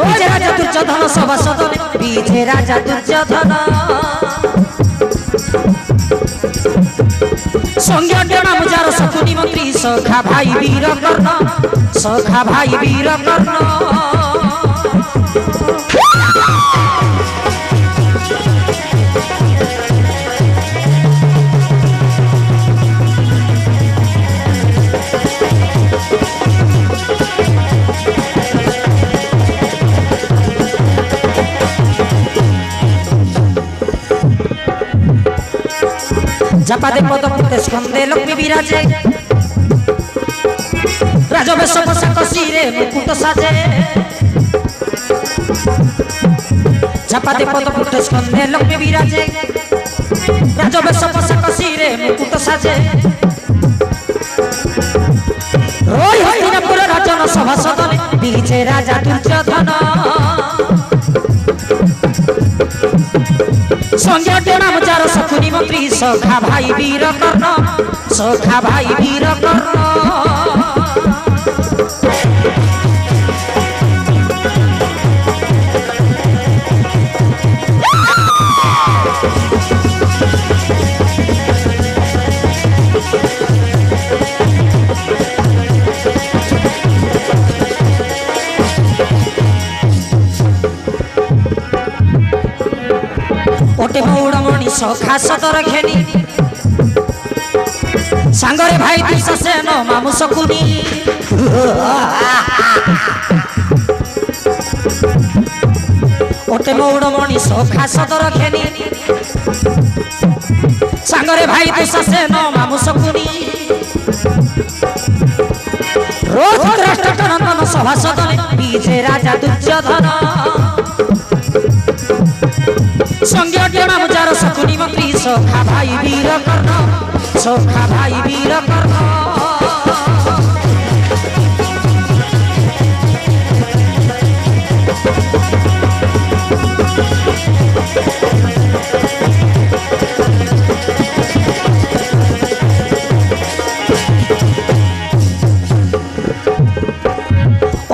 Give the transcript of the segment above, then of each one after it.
বিজে রাজা দুর্যোধন সভা সদনে বিজে রাজা দুর্যোধন সঙ্গে নাম যার শকুনি মন্ত্রী সখা ভাই বীর কর্ণ সখা ভাই বীর কর্ণ जपादे पद पुटे स्कंदे लक्ष्मी विराजे राजवेश पोशाक शिरे मुकुट साजे जपादे पद पुटे स्कंदे लक्ष्मी विराजे राजवेश पोशाक शिरे मुकुट साजे रोई हस्तिनापुर राजन सभा सदने विजय राजा दुर्योधन संज्ञा नाम जार शकुनी मंत्री सखा भाई वीर कर्ण सखा भाई वीर कर्ण ओटे मौड़मणि सखा सदर घेनी सांगरे भाई दुशासन मामू शकुनी ओटे मौड़मणि सखा सदर घेनी सांगरे भाई दुशासन मामू शकुनी रोज राष्ट्र नंदन सभा सदने विजय राजा दुर्योधन संज्ञा नाम जार शकुनी मंत्री सखा भाई वीर कर्ण सखा भाई वीर कर्ण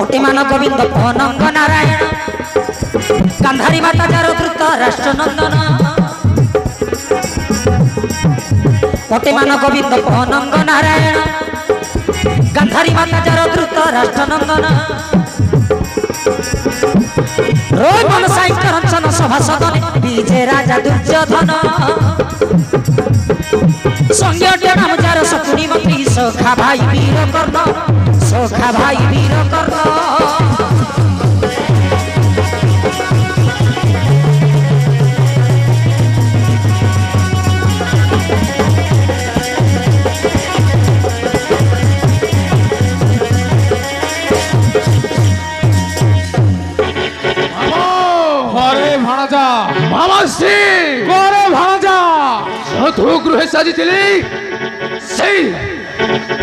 ओटे मान गोविंद पनंग नारायण गांधारी माता जार द्रुत राष्ट्र नंदन ओटे मान गोविंद पनंग नारायण गांधारी माता जार द्रुत राष्ट्र नंदन रोय मन साहित्य रंजन सभा सदने विजय राजा दुर्योधन संज्ञा नाम जार शकुनी मंत्री सखा भाई वीर कर्ण सखा भाई वीर कर्ण मामाश्री करे भाणजा साधु गृहे साजिथिली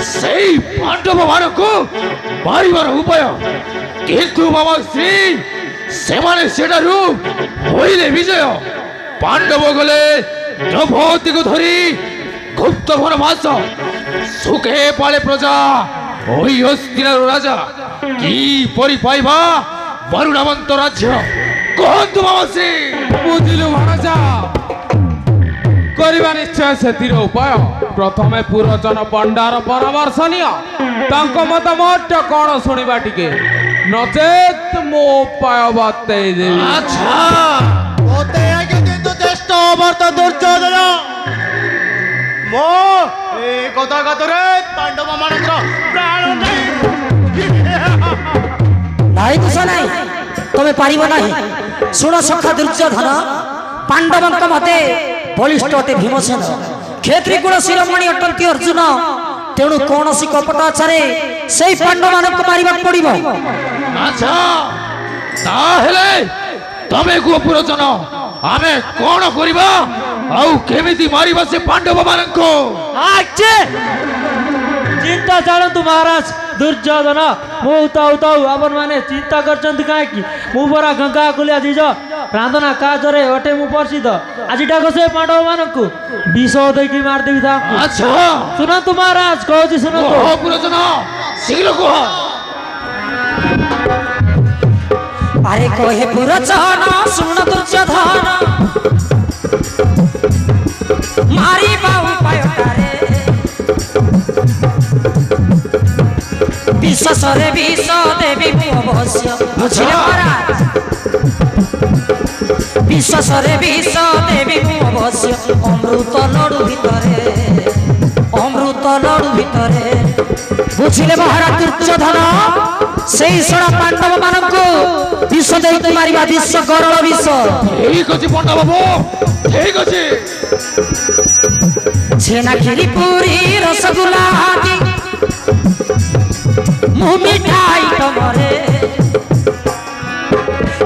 सेई पांडव मानकु मारिबार उपाय किंतु मामाश्री सेमाने सेटारु होइले विजय पांडव गले द्रौपदी को धरी गुप्त वनवास सुखे पाले प्रजा ओई हस्तिनापुर राजा की परि पाइबा वरुणावंत राज्य कहतु मामाश्री बुझिलु भाणजा करिबा निश्चय सेतिर उपाय प्रथमे पुरचन पंडार परामर्श नियो तांको मतामत कोन सुनिबा टिके नचेत मो उपाय बतै देबी अच्छा ओते आगे किंतु चेष्ट अवर्त दुर्योधन मो ए कथा कतरे पांडव मानकर प्राण नाई कुछ नाई तमे पारिबो नाही सुन सखा दुर्योधन पांडवंक मते बलिष्ठ अटे भीमसेन क्षेत्री गुण शिरोमणि अटंती अर्जुन तेणु कौन सी कपट आचारे से पांडव मानक मारिबा पड़िबो अच्छा ताहेले तमे को पुरचन आमे कोन करिबा आउ केमिति मारिबा से पांडव मानक आचे चिंता छाड़ू महाराज दुर्योधन मु उताऊ अपन मैंने चिंता कर मु परा गंगा कुलिया दीज रांधना काजरे अटे मु प्रसिद्ध आज डाक से पांडव मान को विष देकी मारदेवी था अच्छा शुणु महाराज कहूँ शुणु पुरोचन शीघ्र कह अरे कहे पुरचन सुन दुर्योधन मारी बाबू पायटारे विश्वसरे विष देवी मु अवश्य बुझिले महाराज विश्वसरे विष देवी मु अवश्य अमृत लडू भितरे बुझिले महाराज दुर्योधन सेई सोना पांडव माननको विष देई मारिबा विश्व गरल विष ठीक अछि पंडा बाबू ठीक अछि छेना खीरी पूरी रसगुल्ला आदि मुँह मिठाई तमरे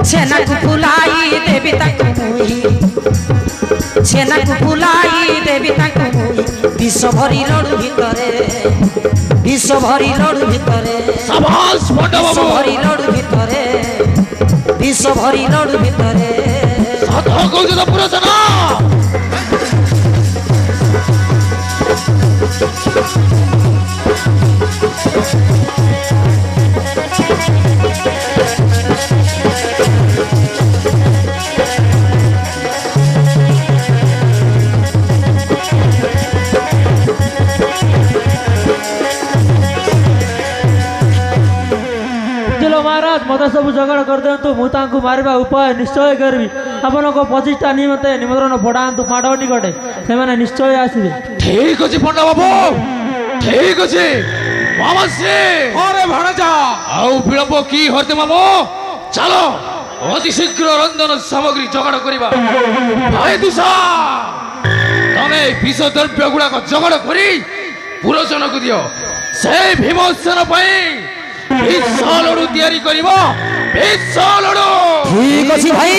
छेना को फुलाई देवी ताकू मुही छेना को फुलाई देवी ताकू मुही विष भरी लडू भितरे शाबाश पंडा बाबू विष भरी लडू भितरे सत कहू त पुरोचन महाराज मत सब झगड़ा कर दिंतु मुझे मारिबा उपाय निश्चय करी आपण को 25टा निमते निमंत्रण पठातु पांडव निकटे से निश्चय आसबे ठीक अछि पंडा बाबू ठीक अछि मामासी अरे भणजा आउ विलंब की हरते मामो चलो अति शीघ्र रंजन सामग्री जोगाड़ करिबा भाई दुसा तमे विष द्रव्य गुडा को जोगाड़ करी पुरोचन को दियो से भीमसेन पई विष लडू तयारी करिबो विष लडू ठीक अछि भाई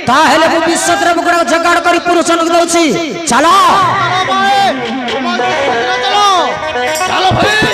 ताहेले मु विष द्रव्य गुडा जोगाड़ करी पुरोचन को दउछि चलो चलो भाई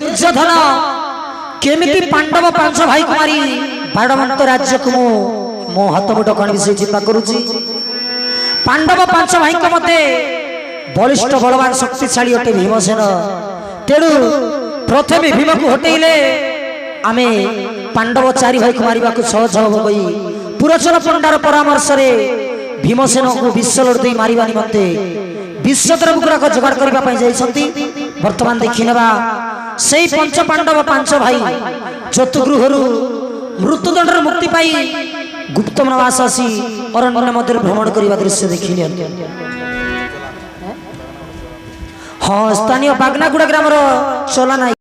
दुर्योधन केमिति पांडव 5 भाई कुमारी बाड़वंत राज्य को मो हाथ मुठ कण विषय चिंता करुची पांडव 5 भाई मते बलिष्ठ बलवान शक्तिशाली अटे भीमसेन तेणु प्रथमे भीम को हटेले आमे पांडव 4 भाई को मारिबा को सहज हबो कहि पुरोचन पंडार परामर्श रे भीमसेन को विश्वलड़ दे मारिबा निमते विश्वद्रव गुड़ाक जोगाड़ करबा पई जाइछंती वर्तमान देखिनेबा सेई पंच पांडव 5 भाई चतुर्गृहरु मृत्युदंडर मुक्ति पाई गुप्त निवास आसी अरण्य मध्य भ्रमण करबा दृश्य देखिले हाँ स्थानीय बागनागुड़ा ग्रामर चला नाई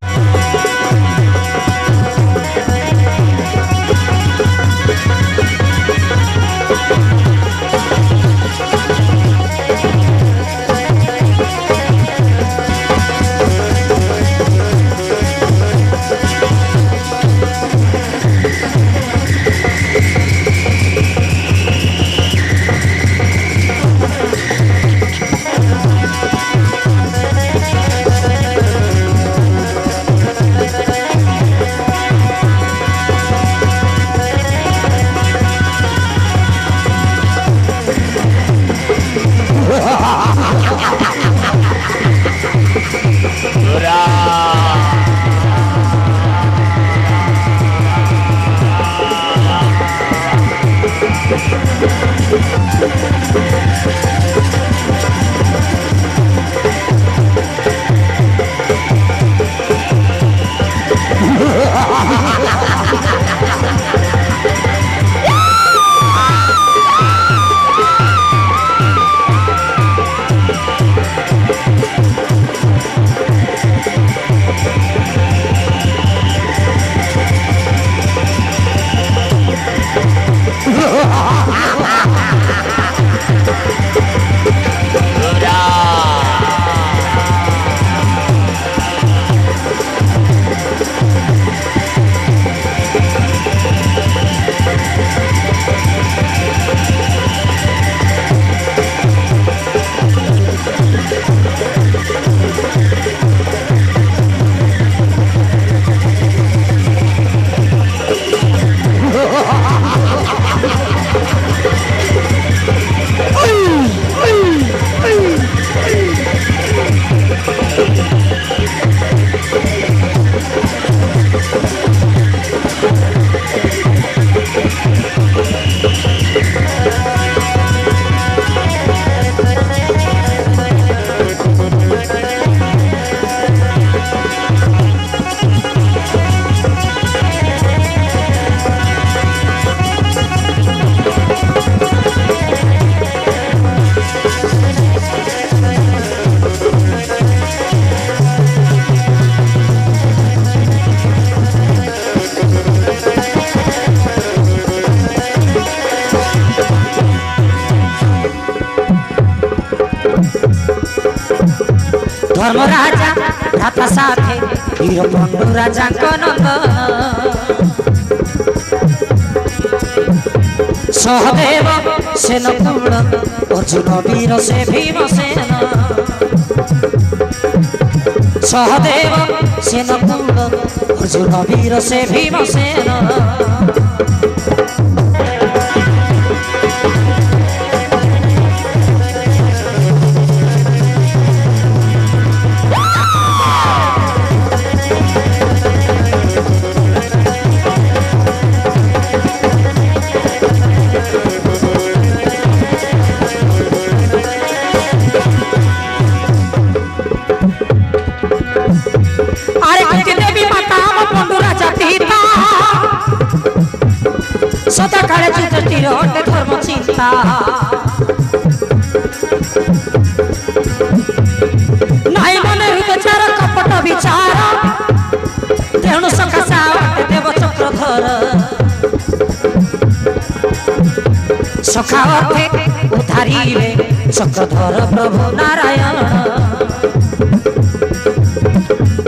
ଧର୍ମରାଜା ଭ୍ରାତା ସାଥେ ବୀର ପଣ୍ଡୁ ରାଜାଙ୍କ ନନ୍ଦନ ସହଦେବ ସେନ କୁଳ ଅର୍ଜୁନ ବୀର ସେ ଭୀମସେନ ସହଦେବ ସେନ କୁଳ ଅର୍ଜୁନ ବୀର ସେ ଭୀମସେନ সদা কালে যুদ্ধটির অটে ধর্ম চিন্তা নাই মনে বিচার কপট বিচার তেণু সকাশা অটে দেব চক্রধর সখা অর্থে উদ্ধারিবে চক্রধর প্রভু নারায়ণ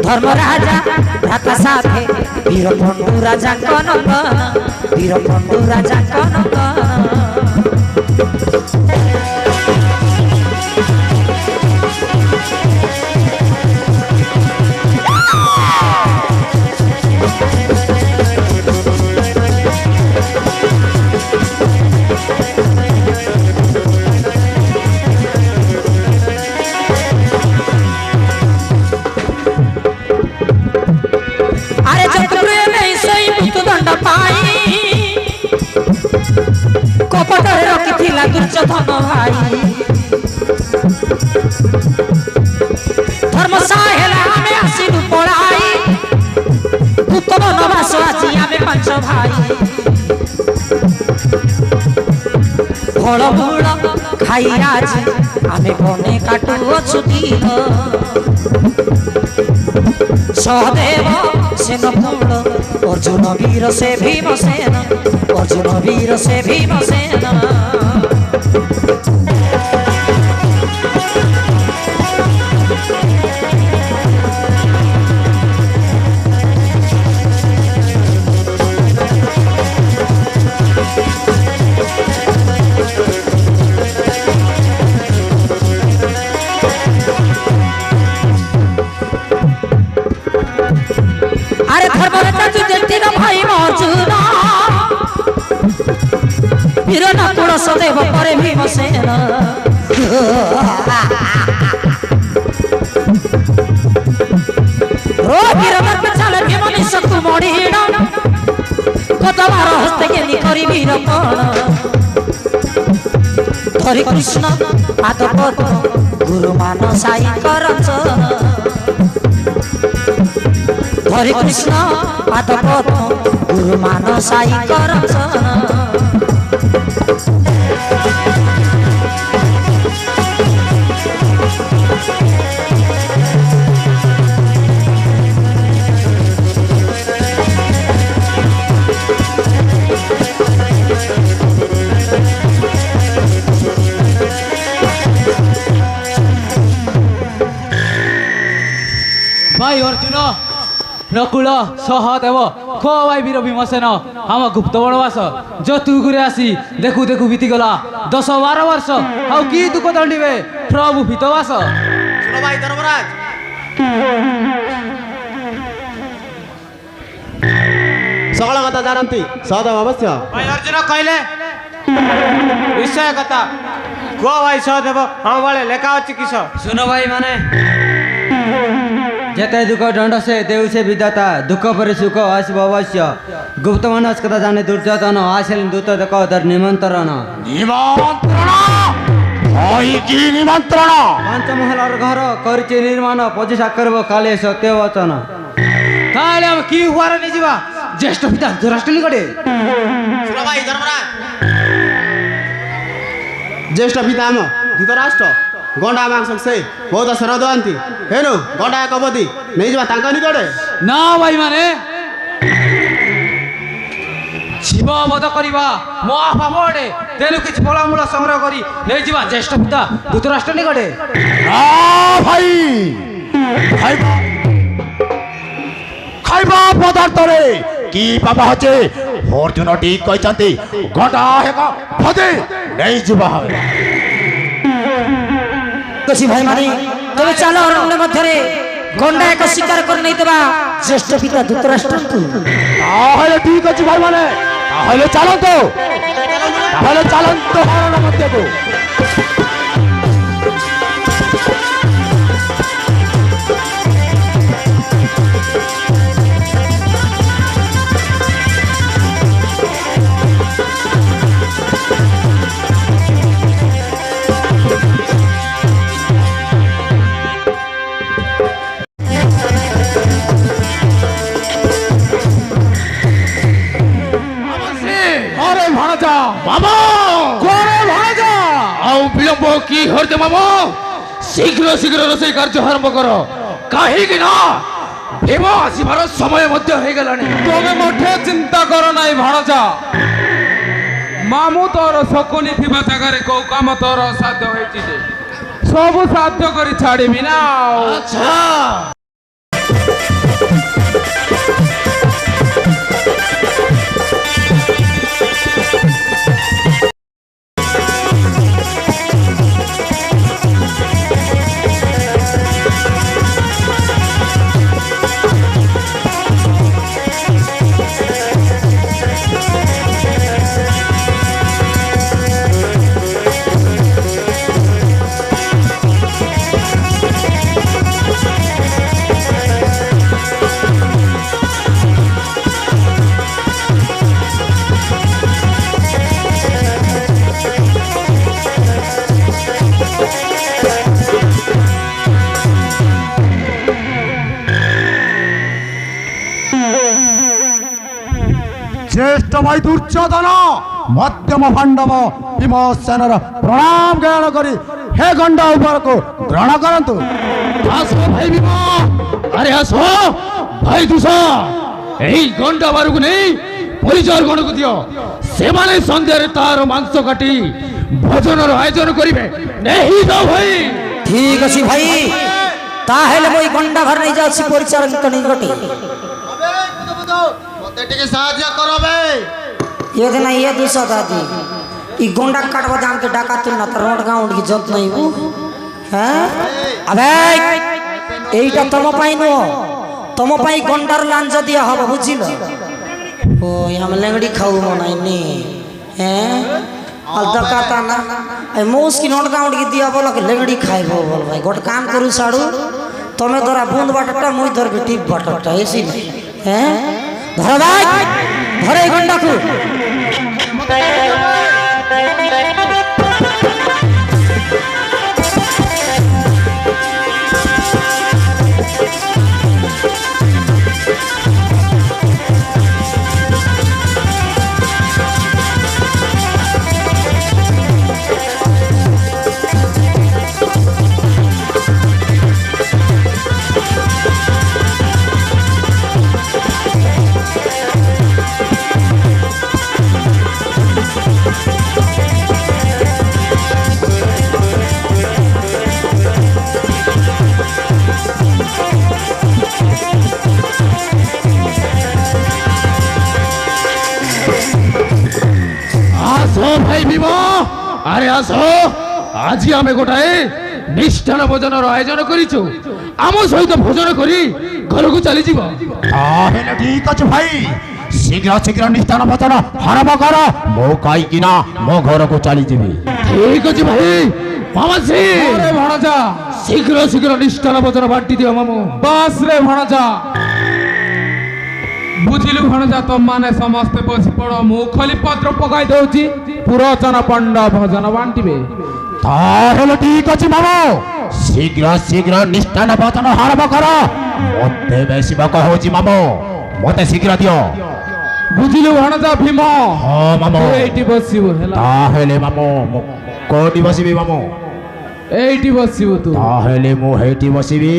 ধর্মরাজা ভ্রাতা সাথে বীর পণ্ডু রাজাଙ୍କ নন্দন বীর পণ্ডু রাজাଙ୍କ নন্দন কপটরে রখিলা দুর্যোধন ভাই ধর্মসা হেলা আমি আসিলু পড়াই উত্তম নবাস আজি আমি পাঁচ ভাই ফল মূল খাই আজি আমি বনে কাটু অছু দিন সহদেব সেন কুল অর্জুন বীর সে ভীমসেন অর্জুন বীর সে ভীমসেন আরে ধর্মরাজা যুধিষ্ঠির ভাই অর্জুন বীর নকুল সদেব পরে ভীমসেন ও বীর দর্প চালে ভীম নিশকু মড়িণ কতবার হস্তে গেলি করি বীর কোণ ধরি কৃষ্ণ পাদ পদ্ম গুরু মানসাই করচন হরে কৃষ্ণ পাদ পদ্ম গুরু মানসাই করচন ভাই অর্জুন নকুল সহদেব খো ভাই বীর ভীমসেন আম গুপ্ত বনবাস যতুগুরে আসি দেখু দেখু বিতিগলা 10-12 বর্ষ আউ কি দুঃখ দণ্ডিবে প্রভু ভীতবাস শুনো ভাই ধর্মরাজ সকল কথা জানନ୍ତି সহদেব অবশ্য ভাই অর্জুন কইলে নিশ্চয় কথা কুହ ভাই সহদেব ଆମ ବେଳେ ଲେଖା ଅଛି କିସ শুন ভাই মানে যেতে দুঃখ দণ্ড সে দেউ সে বিধাতা দুঃখ পরে সুখ আসব অবশ্য গুপ্ত মানস কথা জানে দুর্যোধন আসেন দূত দেখ তার নিমন্ত্রণ নিমন্ত্রণ পঞ্চমহলার ঘর করিছে নির্মাণ 25 করব কালে সত্য বচন তাহলে আমি কি হুয়ার নিয়ে যাবা জ্যেষ্ঠ পিতা ধরাষ্ট্র নিকটে শুনো ভাই ধর্মরাজ জ্যেষ্ঠ পিতা ଆମ ଧୃତରାଷ୍ଟ୍ର ଗଣ୍ଡା ମାଂସ ସେ ବହୁତ ଶ୍ରଦ୍ଧା ଦଅନ୍ତି ହେନୁ ଗଣ୍ଡା ଏକ ବଦି ନେଇଯିବା ତାଙ୍କ ନିକଟରେ না ভাই মানে শিব বধ করিবা মহাপাপ অটে তেণু কিছু ফলমূল সংগ্রহ করি নেই যা জ্যেষ্ঠ পিতা ধৃতরাষ্ট্র নিকটে ভাই ଖାଇବା ପଦାର୍ଥରେ କି ପାପ ଅଛି? ଅର୍ଜୁନ ଠିକ କହିଛନ୍ତି, ଘଣ୍ଟା ଏକ ଭୋଜି ନେଇଯିବା ହେବ। ଅଛି ଭାଇମାନେ, ତେବେ ଚାଲ ଅରଣ୍ୟ ମଧ୍ୟରେ ଗଣ୍ଡା ଏକ ଶିକାର କରି ନେଇଥିବା ଜ୍ୟେଷ୍ଠ ପିତା ଧୃତରାଷ୍ଟ୍ରଙ୍କୁ। ତାହେଲେ ଠିକ ଅଛି ଭାଇମାନେ, ତାହେଲେ ଚାଲନ୍ତୁ ଅରଣ୍ୟ ମଧ୍ୟକୁ। अरे भणजा ମାମୁ कोरे भणजा ଆଉ ବିଳମ୍ବ କି ହରିଦେ ମାମୁ, ଶୀଘ୍ର ଶୀଘ୍ର ରୋଷେଇ କାର୍ଯ୍ୟ ଆରମ୍ଭ କର, କାହିଁକି ନା ଭୀମ ଆସିବାର ସମୟ ମଧ୍ୟ ହେଇଗଲାଣି। ତମେ ମୋଠେ ଚିନ୍ତା କର ନାହିଁ ଭଣଜା। ମାମୁଁ ତୋର ଶକୁନି ଥିବା ଜାଗାରେ କୋଉ କାମ ତୋର ସାଧ୍ୟ ହେଇଛି ଯେ ସବୁ ସାଧ୍ୟ କରି ଛାଡ଼ିବି ନା ଆଉ। ଆଚ୍ଛା জ্যেষ্ঠ ভাই দুর্যোধন মধ্যম পাণ্ডব ভীমসেନର ପ୍ରଣାମ ଜ୍ଞାନ କରି ହେ ଗଣ୍ଡା ଉପରକୁ ଗ୍ରହଣ କରନ୍ତୁ। ଆସ ଭାଇ ଭୀମ, ଆରେ ଆସ ଭାଇ ଦୁଷ, ଏହି ଗଣ୍ଡା ବାରକୁ ନେଇ ପରିଚୟ ଗଣକୁ ଦିଅ, ସେମାନେ ସନ୍ଧ୍ୟାରେ ତାର ମାଂସ କାଟି ଭୋଜନର ଆୟୋଜନ କରିବେ। ନେଇ ଯାଅ ଭାଇ। ଠିକ ଅଛି ଭାଇ, ତାହେଲେ ମୁଁ ଏଇ ଗଣ୍ଡା ଭାର ନେଇ ଯାଉଛି ପରିଚାରକଙ୍କ ନିକଟେ। ମତେ ଟିକେ ସାହାଯ୍ୟ କର ବେ। ये दिन ये दूसरा दादी ई गोंडा काटवा जान के डाका तुल ना रोड गांव की जत नहीं वो हैं अबे एईटा तम पाई नो तम पाई गोंडार लांज दिया हब बुझिल ओ हम लेंगड़ी खाऊ मनाइनी हैं अल दकाता ना ए मोस की नोट गांव की दिया बोला के लेंगड़ी खाइबो बोल भाई गोट काम करू साडू तमे तोरा बूंद बाटटा मुई धर के टिप बाटटा ऐसी नहीं हैं धर भाई धरे गोंडा को भाई भीम, अरे आस आज आम गोटाए मिष्ठान भोजन आयोजन करिछु, आम सहित भोजन करी घर को चली जीव। ताहेले ठीक अछि भाई, शीघ्र शीघ्र निष्ठान भोजन आरंभ कर, मो काई ना मो घर को चली जीवी। ठीक अछि भाई मामासी। अरे भणजा शीघ्र शीघ्र निष्ठान भोजन बांटी दियो मामू। बस रे भणजा बुझिलु भणजा, तुम माने समस्ते बसी पड़ मु खली पत्र पकाई दउची पुरातन पंडा भजन बांटिबे। ताहेले ठीक अछि मामो, शीघ्र शीघ्र निष्ठान भोजन आरंभ कर, मते बेसिबा कहउची मामो, मते शीघ्र दियो। बुझिलु भणजा भीम। हां मामो एठी बसिबु हेला। ताहेले मामो मो कोठी बसिबी मामो। एठी बसिबु तू। ताहेले मो हेठी बसिबी।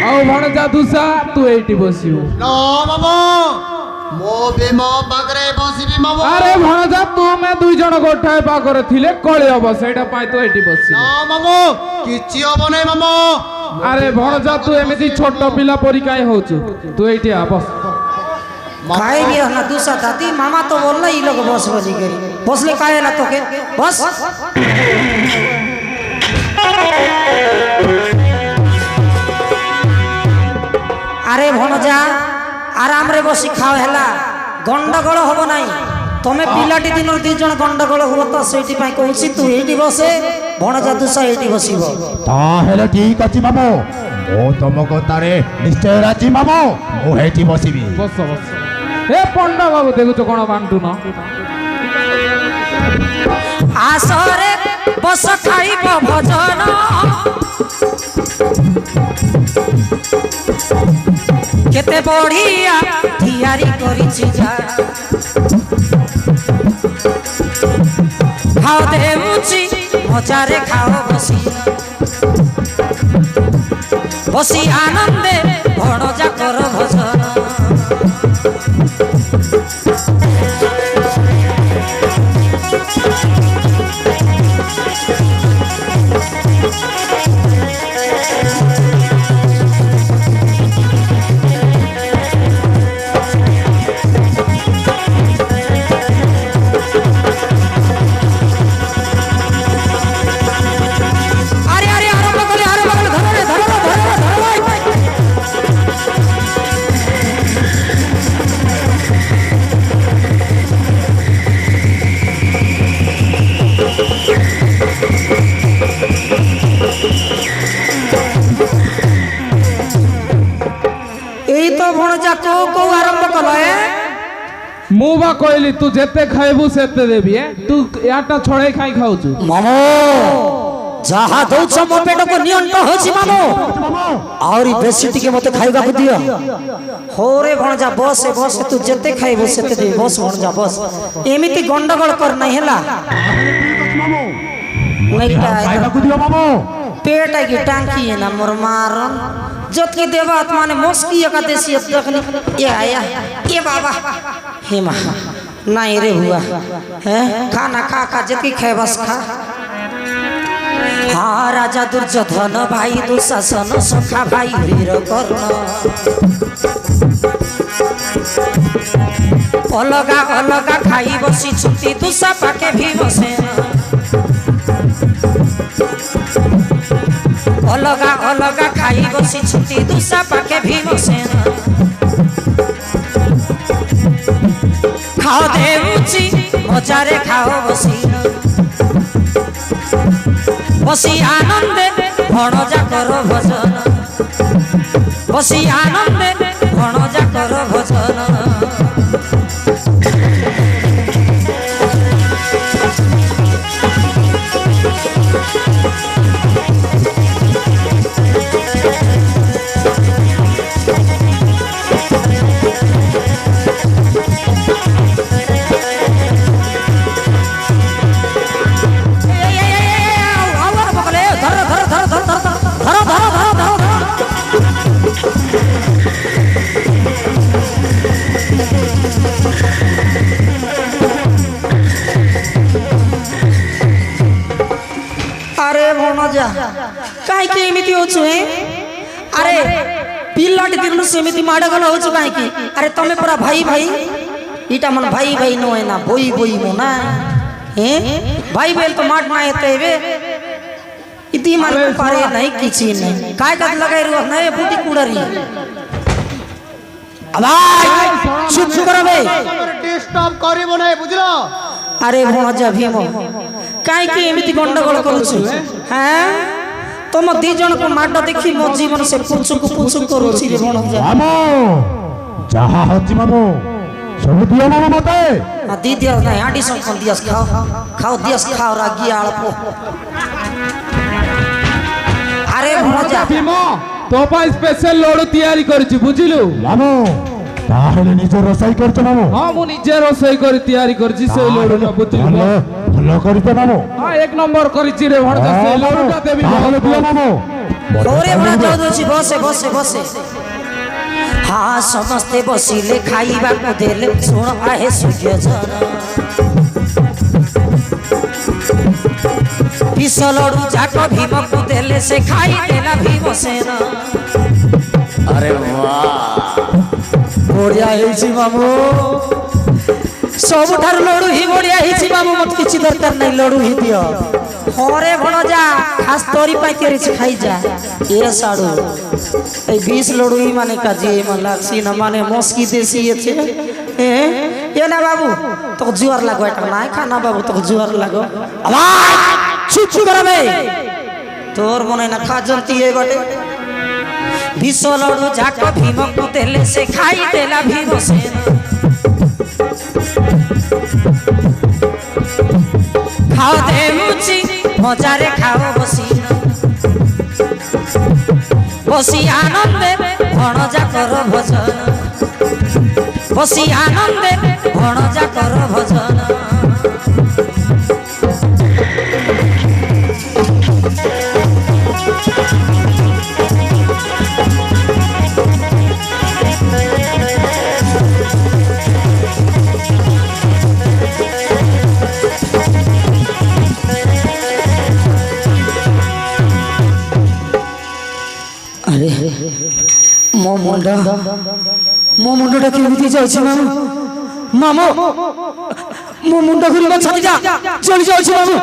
औ भणजा दुसा तू एठी बसिबु। नो मामो मो भीम पाखरे बसिबी मामो। अरे भणजा तुमे दुई जण गोठाए पाखरे थिले कळी हबो, सेटा पाई तो एठी बसिबु। ना मामो किछि हबो नै मामो, আরে ভଣଜା ତୁ ଏମିତି ଛୋଟ ପିଲା ପରି କାହିଁ ହଉଛୁ ତୁ ଏଇଠି ଆ ବସ खाए भी ना दूसरा दादी मामा तो बोल रहा ये लोग बस बोली करी बसले काहे ला तो के बस अरे भणजा आराम रे बसी खाओ हैला गंडगोल होबो नाही तमे पिलाटी दिन दी जण गंडगोल हो तो सेठी पई कहूची तू एठी बसे भणजा दूसरा एठी बसिबो ତାହେଲେ ଠିକ ଅଛି ମାମୁ ମୁଁ ତମ କଥାରେ ନିଶ୍ଚୟ ରାଜି ମାମୁ ମୁଁ ଏଇଠି ବସିବି ବସ ବସ ଏ ପଣ୍ଡା ବାବୁ ଦେଖୁଛ କଣ ବାଣ୍ଟୁନ आसरे बस खाइब भजन केते बढ़िया तैयारी करिछि जा खाओ देउछि मजारे खाओ बसी बसी आनंदे भणजा कर भजन ମୁଁ ବା କହିଲି ତୁ ଯେତେ ଖାଇବୁ ସେତେ ଦେବି ତୁ ଏଟା ଛଡେଇ ଖାଇ ଖାଉଛୁ मामो जहा दौछ मो पेट को नियंत्रण होछि मामो आउरी बेसी टिके मते खाइबा को दियो होरे भणजा बस बस तू जते खाइबो सेते दे बस भणजा बस एमिति गंडगोल कर नै हैला ଖାଇବାକୁ ଦିଅ ମାମୁ पेट की टांकी है ना मोर मारन जत की देवा आत्मा ने मस्की का देसी दखनी ये आया ये बाबा हे मां नहीं रे हुआ है खाना खा खा जत की खाए बस खा हाँ राजा दुर्योधन भाई दुशासन सखा भाई वीर कर्ण अलगा अलगा खाई बसी छुट्टी दुशा पाके भीमसेन अलगा अलगा खाई बसी छुट्टी दुशा पाके भीमसेन खाओ देउची मजारे खाओ बसी बसी आनंदे भणजा कर भजन बसी आनंदे भणजा कर भजन अरे भणजा काहे के एमिति होछु हे अरे पिल्लाटी दिनु सेमिति माडा गला होछु काहे की अरे तमे पूरा भाई भाई इटा मन भाई भाई नो है ना बोई बोई मो ना हे भाई बेल तो माट ना हेते बे इति मार पारे नहीं किछि नहीं काय कत लगाई रु नहीं बूटी कुड़री अबाई चुप करबे डिस्टर्ब करिबो नहीं बुझलो अरे भणजा भीम काहे की एमिति गंडगोल करूछु हैं तुम दी जन को माड देखी मो जीवन से पुचुक करूछि रे भणजा ମାମୁ ଯାହା ହଉଛି ମାମୁ ସବୁ ଦିଅ ମାମୁ ମତେ आ दी दिया नहीं आडी सं कोन दियस खाओ खाओ दियस खाओ रागी आळपो अरे भणजा ଭୀମ ତୋ ପାଇଁ ସ୍ପେଶାଲ ଲୋଡ ତିଆରି କରିଛି ବୁଝିଲୁ ମାମୁ ତାହେଲେ ନିଜ ରୋଷେଇ କରୁଛ ମାମୁ ହଁ ମୁଁ ନିଜେ ରୋଷେଇ କରି ତିଆରି କରିଛି ସେଇ ଲୋଡଟା ବୁଝିଲୁ ଭଲ ଭଲ କରିଛ ମାମୁ ହଁ ଏକ ନମ୍ବର କରିଛି ରେ ଭଣଜା ସେଇ ଲୋଡଟା ଦେବି ତାହେଲେ ଦିଅ ମାମୁ गौरे बड़ा जाउदुछि बसे बसे बसे हाँ समस्ते बसिले खाइबा को देले सुन आहे सूर्य जन विष लड़ू जाक भीम को देले से खाई देला भीमसेन अरे वाह बढ़िया ହେଇଛି मामू सबुठार लड़ू ही बढ़िया ହେଇଛି मामू मत किछि दरकार नहीं लड़ू ही दियो हरे भणजा खास तोरी पाई तेरी से खाई जा ये साडू ए 20 लड़ू ही माने काजी मन लाक्सी न माने मस्की देसी ये छे ये ना बाबू तो जुआर लागो एटा ना खाना बाबू तो जुआर लागो आवाज चुप चुप कर बे तोर मने ना खा जंती ए बटे विष लड़ू जाक भीम को देले से खाई देला भीमसेन खाओ देउची मजारे खाओ बसी बसी आनंदे भणजा कर भजन बसी आनंदे भणजा कर भजन अरे मो मुंडा केमिति जाउछि मामू मामू मो मुंडा घुरी मत छाती जा चली जाउछि मामू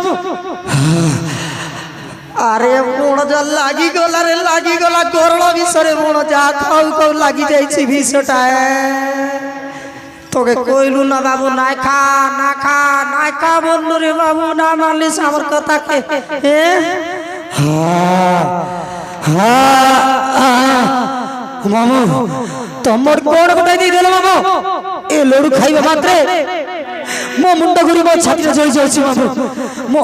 अरे मोण जा लागी गला गोरला विसरे मोण जा खाउ खाउ लागी जाइछि विषटा तोके कोइलु ना बाबू ना खा बोलनु रे बाबू ना मानले सामर कथा के मामू तमर कोण गोटाई दे देलो मामू ए लडू खाइबा मात्रे मो मुंडा घुरी मो छातीरा जळि जाउछि मामू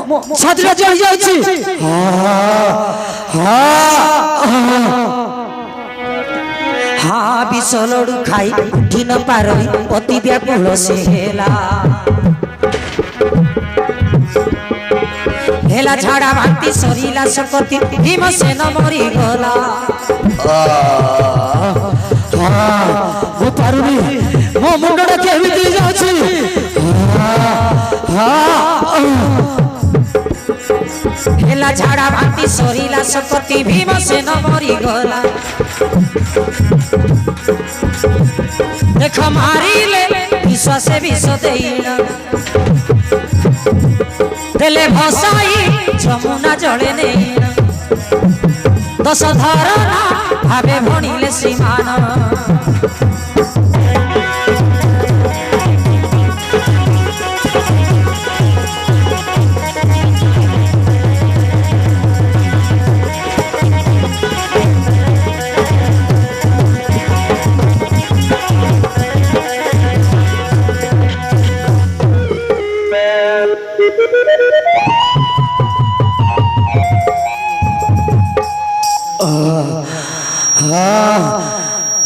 मो छातीरा जळि जाउछि हाँ विष लडू खाई दिन पारई अति व्याकुल से हेला झाड़ा भांति सरीला सकती भीमसेन मरी गला मो पारुनी मो मुंडा केमिति जाउछि हेला झाड़ा भांति सरीला सकती भीमसेन मरी गला देख मारिले विश्वास विष देइला देले भसाई जमुना जले नहीं दश धरना भावे भणिले श्रीमान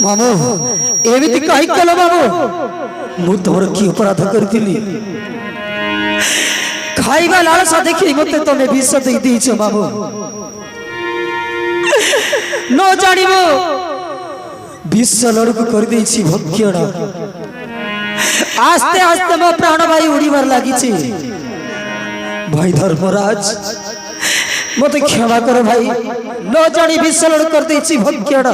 मामू एमिति कहि कलो बाबू मु तोर की अपराध करथिली खाइबा लालसा देखि मते तमे विष देई दिछ बाबू न जानिबो विष लड़को कर देछि भक्षण आस्ते आस्ते मो प्राण भाई उड़ीबार लागिछि भाई धर्मराज मते क्षमा कर भाई न जानी विष लड़ कर देछि भक्षण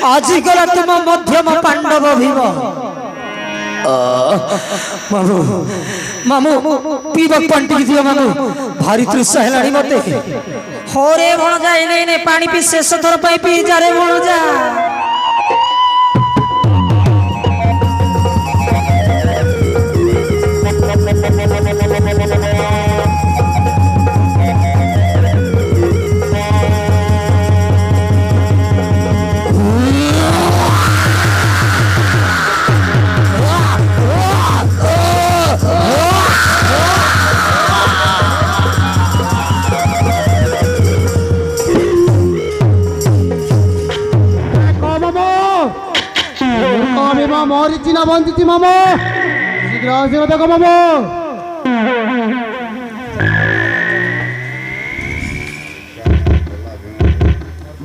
आज गला तुम मध्यम पांडव भीम मामू मामू पीबक पंटी दियो मामू भारी तृष्णा हेलाणी मते होरे भण जाए ने पानी पी शेष थर पई पी जा रे भण जा मरीची ना बंदी मामो शीघ्र आसिब देख मामो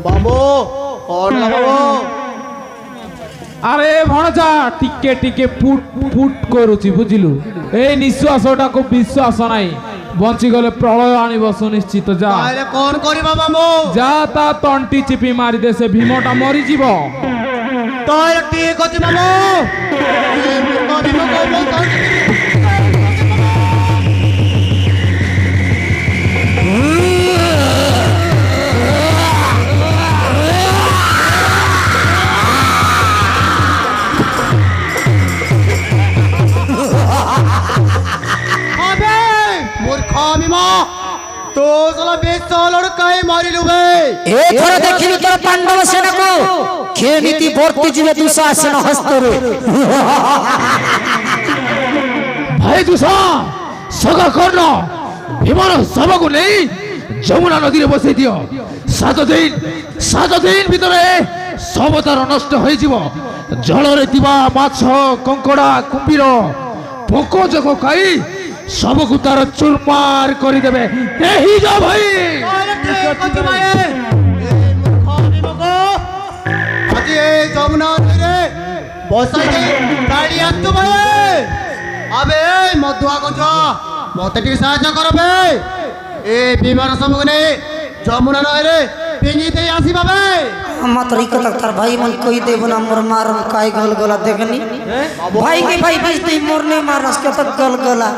बाबू कौन ला बाबू अरे भणजा टिके टिके फुट फुट करूची बुझिलु ए निश्वासटा को विश्वास नाही ବଞ୍ଚିଗଲେ ପ୍ରଳୟ ଆଣିବ ସୁନିଶ୍ଚିତ। ଯା ତାହେଲେ କଣ କରିବା ମାମୁ? ଯା ତା ତଣ୍ଟି ଚିପି ମାରିଦେ, ସେ ଭୀମଟା ମରିଯିବ। ତାହେଲେ ଠିକ ଅଛି ମାମୁ। ଏ ମୂର୍ଖ ଭୀମକୁ ମୁଁ ତଣ୍ଟି মূর্খ ভীম, তো চলা বেশ চলর কাই মারিলু বে। এথর দেখিবি তোর পাণ্ডব সেনাকু কেমিতি বর্তি ଯିବେ দুঃশাসন হস্তরে। ଭାଇ ଦୁଷା ସଗା କର୍ଣ୍ଣ ଭୀମର ଶବକୁ ନେଇ ଯମୁନା ନଦୀରେ ବସେଇ ଦିଅ। 7 ଦିନ ଭିତରେ ଶବ ତାର ନଷ୍ଟ ହୋଇଯିବ। ଜଳରେ ଥିବା ମାଛ, କଙ୍କଡା, କୁମ୍ଭୀର, ପୋକ ଜୋକ ଖାଇ ଶବକୁ ତାର ଚୁରମାର କରିଦେବେ। ଏହି ଯା ଭାଇ। ଆଜି ଏ ଯମୁନା ନଦୀରେ ବସାଇ ଗାଡ଼ି ଆସୁ ଭାଇ। আবে মধুয়া গঞ্জ মতে টিকে সাহায্য করবে। এ বিমান সবকে নেই যমুনা নদীরে পিঙি দেই আসিবা বে। মাত্র এই কথা তার ভাই মন কই দেব না মোর মারম কাই গল গলা দেখনি ভাই কে ভাই বেজতে মোরনে মারস কে তো গল গলা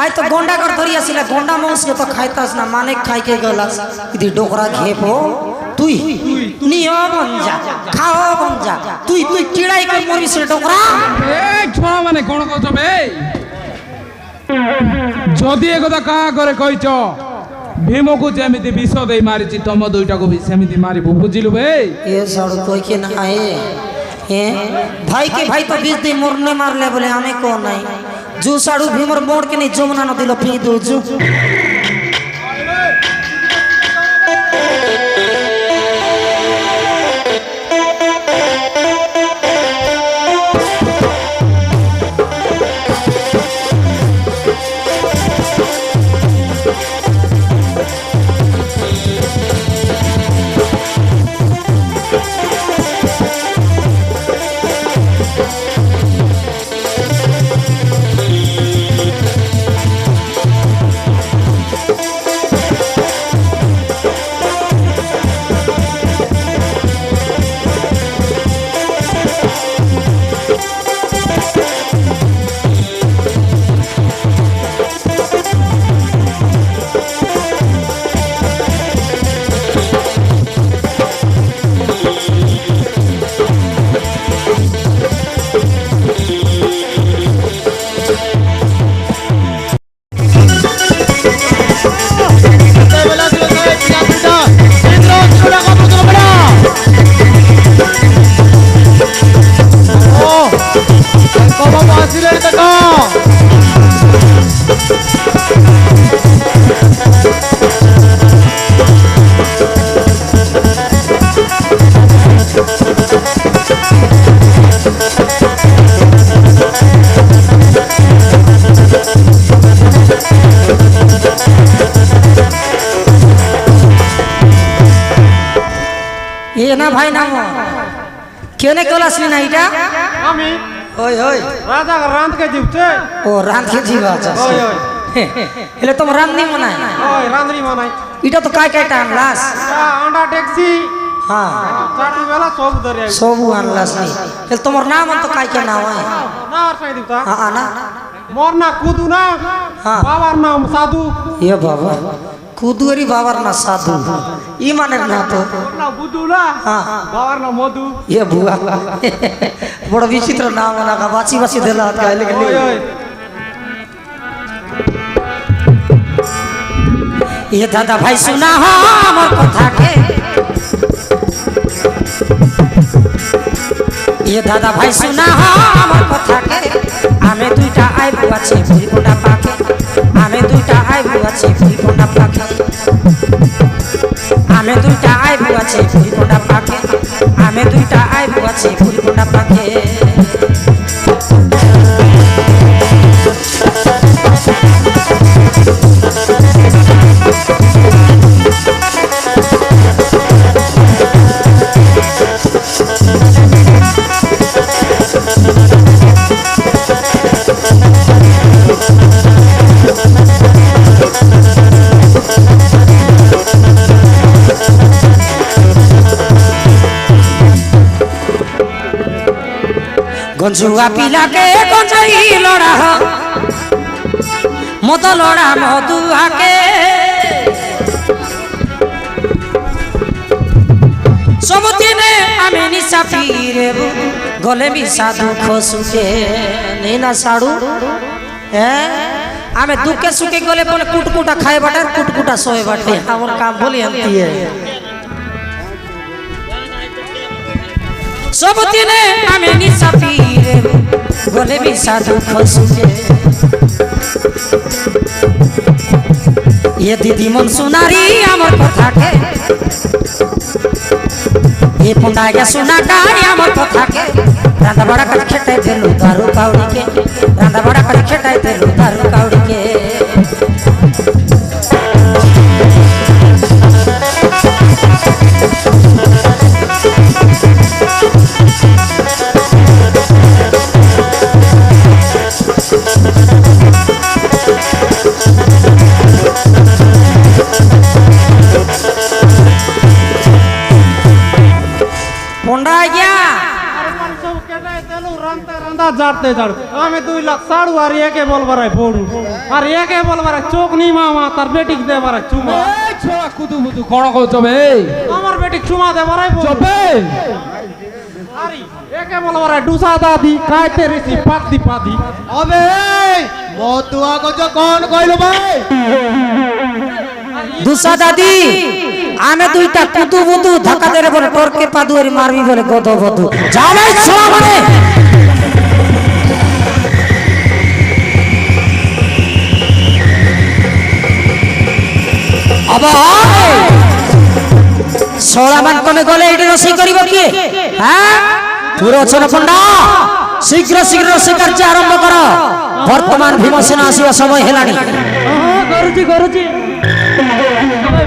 আই তো গন্ডা কর ধরি আসিলা গন্ডা মাংস কে তো খাইতাস না মানে খাই কে গলাস ইদি ডোকরা খেপো তুই নিও বঞ্জা খাও বঞ্জা তুই কিড়াই কর মরবি সে ডোকরা। এ ছোড়া মানে কোন কছ বে? যদি এ কথা কাহা করে কইছ ভীমକୁ ଯେମିତି ବିଷ ଦେଇ ମାରିଛି ତମ ଦୁଇଟାକୁ ବି ସେମିତି ମାରିବୁ, ବୁଝିଲୁ ବେ? ये साड़ू कोई के ना आए हैं भाई के भाई तो बीच दे मोरने मार ले बोले हमें कौन नहीं जो साड़ू भीमर मोड़ के नहीं जमुना नदी लो पी दो जो ये ना भाई नाम केने कलासली ना इटा আমি ओय ओय রাজা রাত কে জিবতে। ओ रात के जीवा अच्छा ওই ওই એટલે तुम रात नहीं मनाए ওই রাঁধনি মানাই। इटा तो काय काय टाइम लास আন্ডা ট্যাক্সি हाँ চাটি বেলা সব ধরে আই। सब अनलास नहीं એટલે तुम्हार नाम तो काय काय नाम है না আর সাই দিতা। हाँ हाँ ना মোর না কুদু না। हाँ বাবার নাম সাধু। ये बाबा कुदुरी बाबर ना साधु ई माने ना तो না বুদুলা। हाँ বাবার নাম মধু। ये बुआ बड़ा विचित्र नाम है ना बाची बाची देला का लेकिन ওই ওই ये दादा भाई सुना हमर कथा के ये दादा भाई सुना हमर कथा के आमे दुइटा आइ बुआ छे भुरी कोंडा पाके आमे दुइटा आइ बुआ छे भुरी कोंडा पाके आमे दुइटा आइ बुआ छे भुरी कोंडा पाके आमे दुइटा आइ बुआ छे भुरी कोंडा पाके गंजुआ पिला के गंजई लड़ा मत लड़ा मधुआ के सब दिने आमे निशा पीरे गले मिशा दुख सुखे नहीं ना साड़ू आमे दुखे सुखे गले बोले कुटकुटा खाए बाटे कुटकुटा सोए बाटे हमर काम बोली अंती है सब दिने आमे निशा पीरे गले मिशा दुख सुखे ये दीदी मन सुनारी हमर कथा के ये पुंडा के सुना गाय हमर कथा के रांधा बड़ा कर खेटाई देलु दारू काउड़ी के रांधा बड़ा कर खेटाई देलु दारू काउड़ी के पुंडा गया जाते जाते 2 लाख साड़ू और एके बोल बराय फोड़ू और एके बोल बराय चोक नी मामा तार बेटी दे बराय चुमा छोरा कुदु बुदु कोण कहतो बे আমার বেটি চুমা দে বরাই চবে আরে একে বল বরাই ডুসা দাদি কাইতে রেসি পাতি পাতি अबे मधुआ को जो कौन कहलो भाई दूसरा दादी आमे दुईटा कुदु बुदु धक्का देरे बोले टोरके पादुरी मारबी बोले गदो बदु जाओ भाई छोड़ा माने अब छोड़ा मान कने गले एटी रसई करिवो किए हां पूरा छन पंडा शीघ्र शीघ्र रसई कार्य आरंभ करो वर्तमान भीमसेन आसीबा समय हेलानी गरुजी गरुजी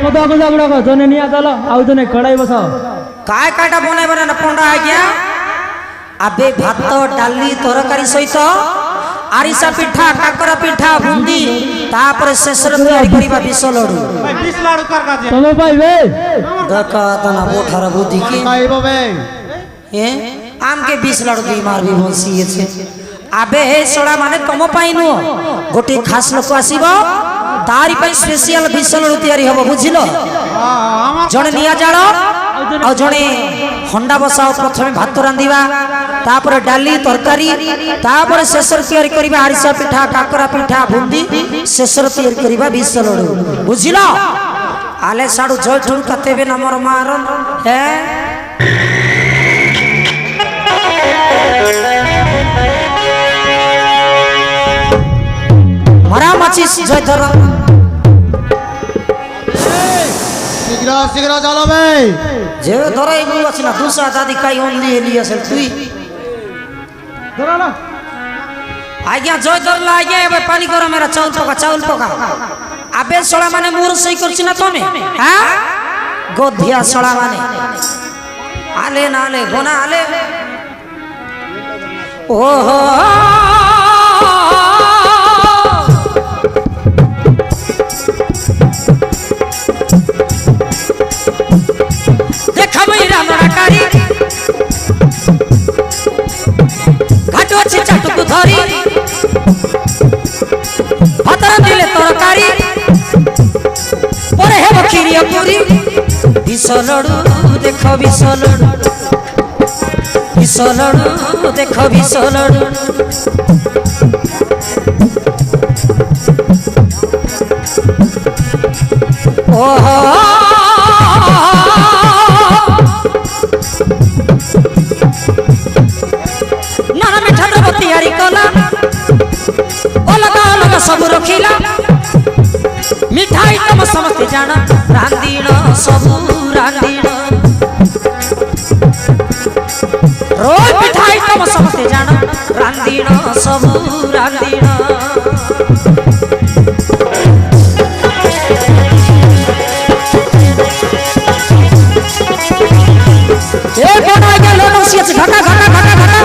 मधुआ को जागड़ा को जने निया चलो आउ जने कड़ाई बसाओ काय काटा बने बने न पंडा आज्ञा अबे भात डाली तरकारी सहित आरिसा पिठा काकरा पिठा बुंदी तापर शेषर तैयारी करिबा विष लडू भाई 20 लाडू कर का जे तमे पाइबे दका तना बोठार बुद्धि की कहबो बे ए आम के 20 लाडू दी मारबी बंसी छे आबे हे सोडा माने तम पाइनु गोटे खास लोक आसीबो तारी पई स्पेशल विष लडू तैयारी हबो बुझिलो जणे निया जाळो आ जणे हंडा बसाओ प्रथमे भात रांदिबा तापर डाली तरकारी तापर शेषर तैयारी करिबा आरिसा पिठा काकरा पिठा बुंदी शेषर तैयारी करिबा विष लडू बुझिलो आले साडू जय ठुन कतेबे नमर मारन हे मरा माचिस जय धर शीघ्र शीघ्र चलो बे जे धराई बु अछना दूसरा दादी काई ओनली एली असल तुई धरा ना आज्ञा जय धर ला आज्ञा एबे पानी करो मेरा चाउल पका आबे सळा माने मोर सही करछि ना तमे हां गोधिया सळा माने आले ना आले गोना आले ओहो देखा भाई रामराकारी घाटो छी चाटुक धरी भातर दिले तरकारी परे हे बखिरिया पूरी विष लडू देख विष लडू देख विष लडू ओहो नाना मिठा द्रव तैयारी कला अलग अलग सब रखिला मिठाई तम समस्ते जाना रांदीण सब रांदीण रोज मिठाई तम समस्ते जाना रांदीण सब रांदीण ए कोना के लोटो सिच घटा घटा घटा घटा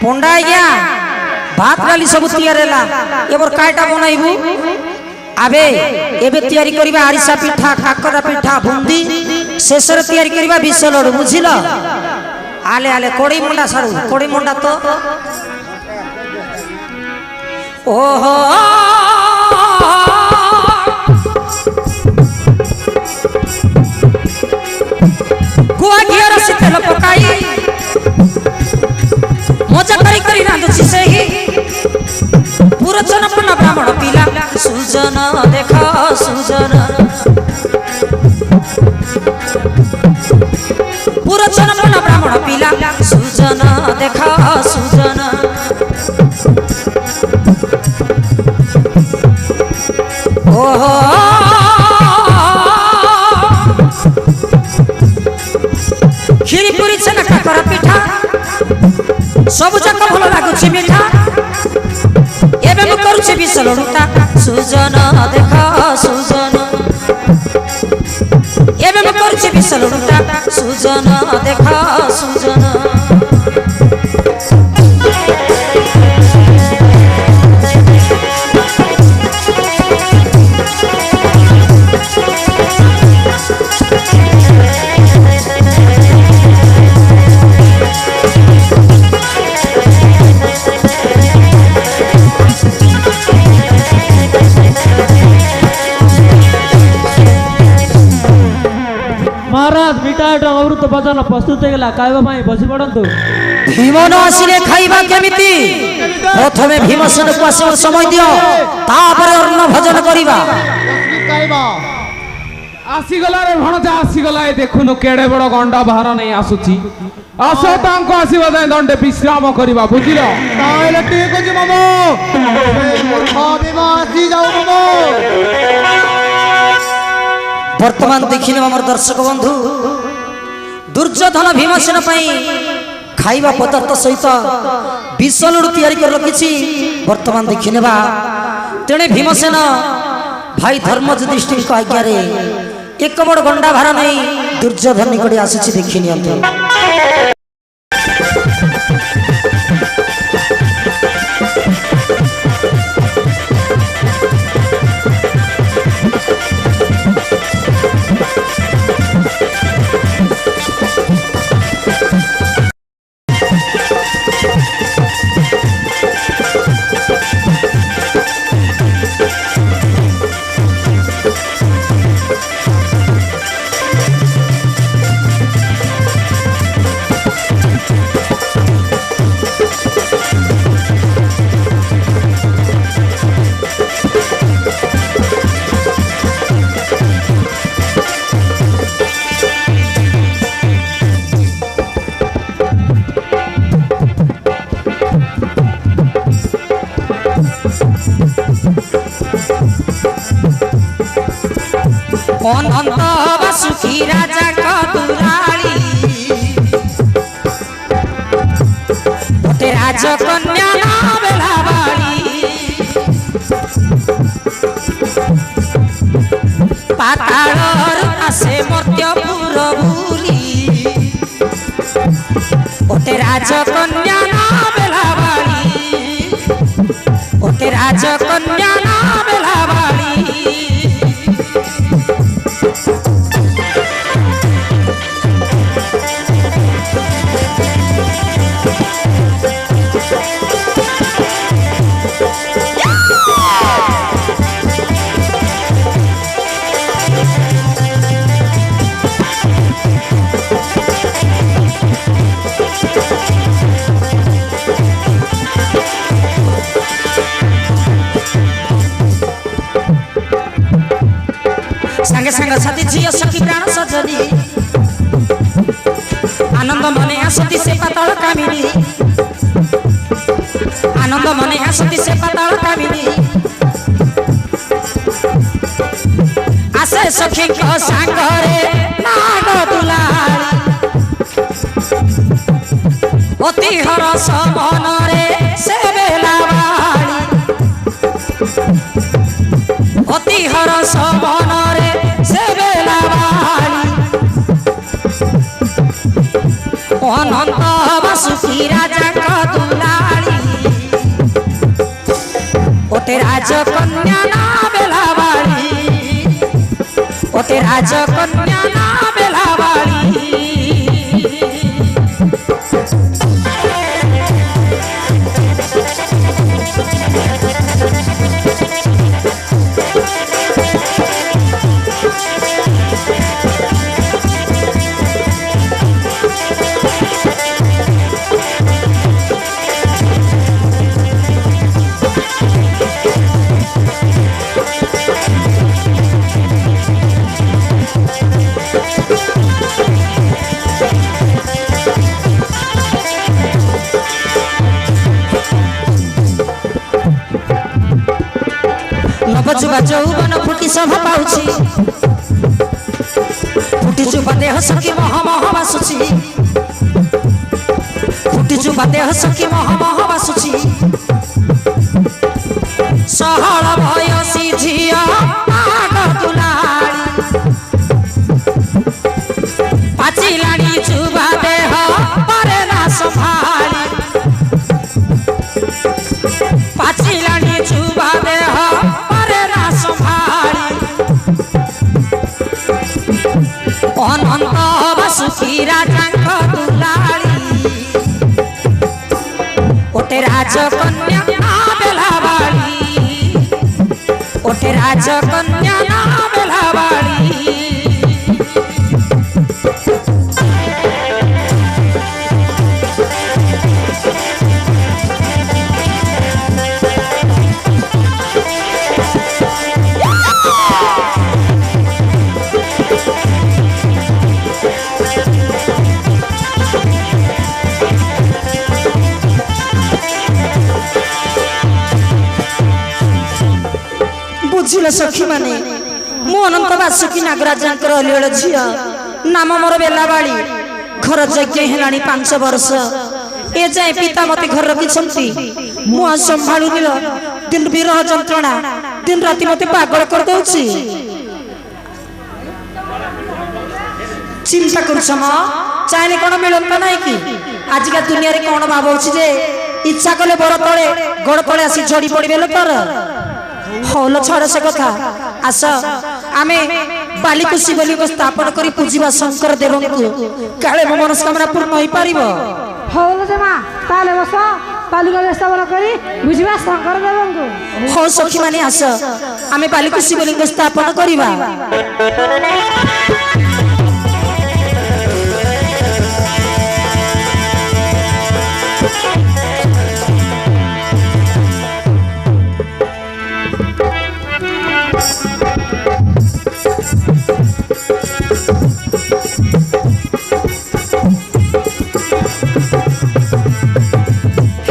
पंडा आज्ञा भात डाली सब तैयार है एबर कायटा बनाइबू आबे एबे तैयारी करिबा आरिसा पिठा काकरा पिठा बुंदी शेषर तैयारी करिबा विष लड्डू बुझिल आले आले कोड़ी मुंडा सारू कोड़ी मुंडा तो ओहो गुआ घिया रसी तेल पकाई मजा करी करी रांधुची सेही पुरचन पन्ना ब्राह्मण पिला सुजन देखा सुजन पुरचन पन्ना ब्राह्मण पिला सुजन देखा सुजन ओहो खीरी पूरी छेना काकरा पिठा सब जाक भल लागुछि मिठा एबे मु करूछि विष लड्डूटा सुजन देखा सुजन एबे मु करूछि विष लड्डूटा सुजन देखा सुजन महाराज मिठा आइटम अमृत भजन प्रस्तुत होगा खाइबा पाई बसी पड़तु भीम न आसिले खाइबा केमिति प्रथमे भीमसेन को आसिबार समय दियो तापरे अन्न भजन करिबा आसीगला रे भणजा आसीगला ए देखुनु केड़े बड़ गंडा बाहर नहीं आसुची आसो तांको आसीबा जाय दंडे विश्राम करिबा बुझिलो ताइले ठीक अछि मामो आदिवासी जाऊ मामो वर्तमान देखिले हमर दर्शक बंधु दुर्योधन भीमसेन पई खाइबा पदार्थ सहित विष लड्डू तैयारी कर रखिछि वर्तमान देखिने बा तेणे भीमसेन भाई धर्म युधिष्ठिर को आज्ञा रे एक बड़ गंडा भार नहीं दुर्योधन निकटे आसीछि देखि नियंत्र अनंत सुखी राजा कदुराली ते राजकन्या बेलावाली पाताळर आसे मर्त्यपुर बुली ओते राजकन्या बेलावाली ओते राजकन्या बेलावाली संगे संगे साथी झियो सखी प्राण सजनी आनंद मने आसती से पाताल कामिनी आनंद मने आसती से पाताल कामिनी आसे सखी को सांगरे नाग दुलारी অতি হরস মনরে সে বেলা বাড়ি অতি হরস মনরে সে বেলা বাড়ি অনন্ত বাসুকি রাজাଙ୍କ দুলাଳି ওতে রাজকন্যা না বেলা বাড়ি ওতে রাজকন্যা না বেলা বাড়ি नवजुवा यौवन फुटी शोभा पाउछि फुटी जुवा देह सखी मह मह बासुछि फुटी जुवा देह सखी मह मह बासुछि सहल भयसी झिया आग दुलाळी पाचिलाणी जुवा देह परे ना संभाळी पाचिलाणी जुवा देह অনন্ত বাসুকি রাজাଙ୍କ দুলাଳି ওটে রাজকন্যা না বেলা বাড়ি ওটে রাজকন্যা না বেলা বাড়ি बुझिल सखी माने मु अनंत बासुकी नागराजंकर अलियळ झिया नाम मोर बेलाबाड़ी घर यज्ञ हेलाणी 5 वर्ष ए जाए पिता मते घर रखिछंती मु संभाळु निल दिन विरह जंत्रणा दिन राति मते पागल कर दउछि चिंता कर सम चाहे कोन मिलत नाही कि आजिका दुनिया रे कोन भाबउछि जे इच्छा कले बर तळे गड़ तळे आसी झड़ी पड़िबे लोकर हौल छाड़ से कथा आस आमे बालिको शिवलिंग स्थापन करी पूजिबा शंकर देव को काले मो मनस्कामना पूर्ण होई परिबो हौल जमा ताले बस बालिका स्थापन करी बुझिबा शंकर देव को हो सखी माने आस आमे बालिको शिवलिंग स्थापन करिबा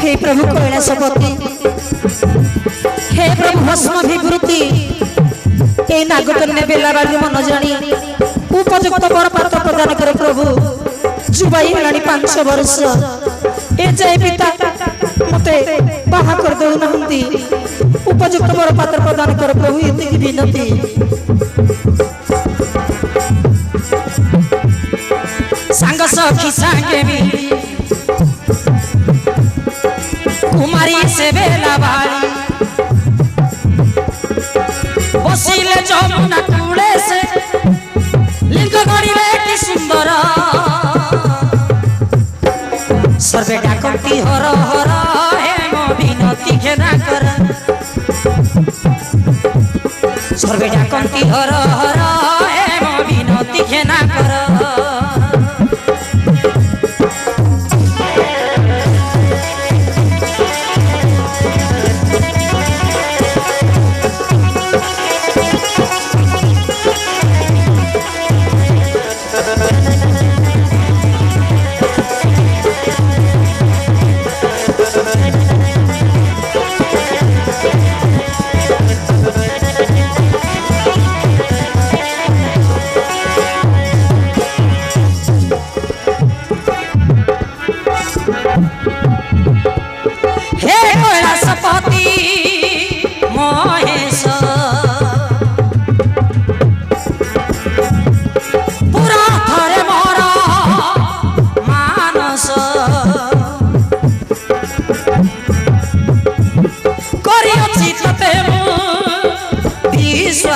हे प्रभु कैलासपति हे प्रभु भस्म विभूति ए नागकन्या बेलाबाड़ी मन जानी उपयुक्त वर पात्र प्रदान करे प्रभु जुबाई हेलानी 5 वर्ष ए जय पिता मते बाहा कर दउ नहंती उपयुक्त वर पात्र प्रदान करे प्रभु एति विनती संग सखी संगे भी कुमारी से बेला बाड़ी बसिले जमुना कूड़े से लिंग गड़िले कि सुंदर सर्वे डाकती हर हर हे मो विनती घेना कर सर्वे डाकती हर हर हे मो विनती घेना कर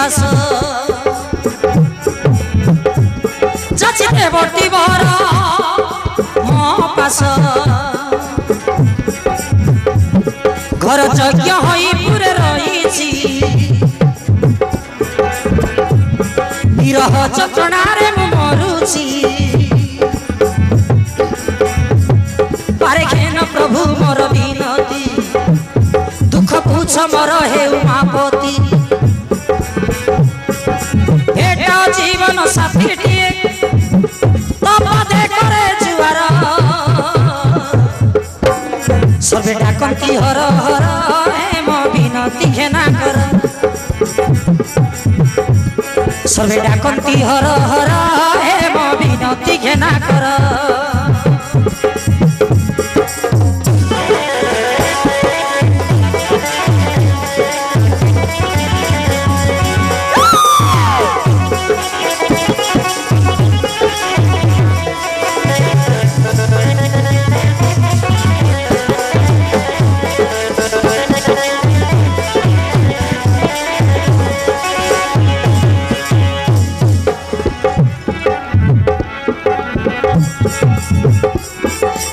ବିଶ୍ୱାସ ଯାଚିବେ ବର୍ତ୍ତି ବର ମୋ ପାଶ ଘର ଯଜ୍ଞ ହୋଇ ପୁରେ ରହିଛି ବିରହ ଯନ୍ତ୍ରଣାରେ ମୁଁ ମରୁଛି ପାରେ ଘେନ ପ୍ରଭୁ ମୋର ବିନତି ଦୁଃଖ ପୁଛ ମୋର ହେଉ ମାପତି ଏଟା ଜୀବନ ସାଥୀଟିଏ ତପଦେ କରେ ଜୁଆର সবে ডাকন্তি হর হর হেম বিনতি ঘেনা কর সবে ডাকন্তি হর হর হেম বিনতি ঘেনা কর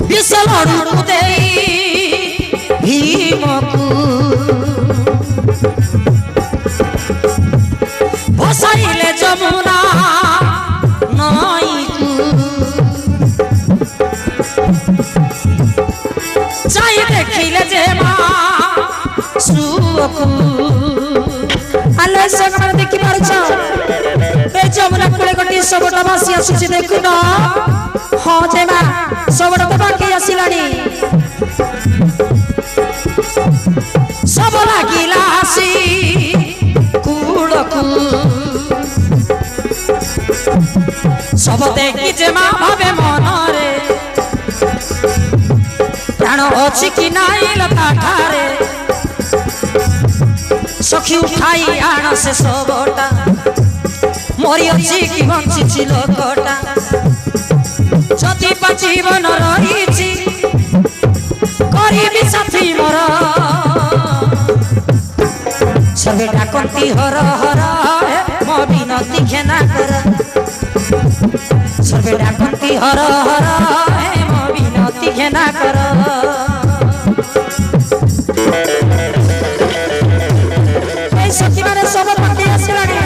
বিশলড়ু দেই ভীমকু বসাইলে যমুনা নইকু যাই দেখিলে যে মা সুকু আল্লাহ সকাল দেখি পারছ এই যমুনা কোলে গটি সবটা ভাসি আসুছি দেখুন ହଁ ଯେ ମା ସବୁଟା ତ ବାକି ଆସିଲାଣି ସବୁ ଲାଗିଲା ଆସି କୁଳକୁ ସବୁ ଦେଖି ଯେ ମା ଭାବେ ମନରେ ପ୍ରାଣ ଅଛି କି ନାଇଁ ଲତା ଠାରେ ସଖୀ ଉଠାଇ ଆଣ ସେ ସବୁଟା ମରି ଅଛି କି ବଞ୍ଚିଛି ଲୋକଟା যদি জীবন রয়েছি করিবি সাথী মর সবে ডাকন্তি হর হর মো বিনতি ঘেনা কর সবে ডাকন্তি হর হর মো বিনতি ঘেনা কর এই সখী মানে সব পাখি আসিলানি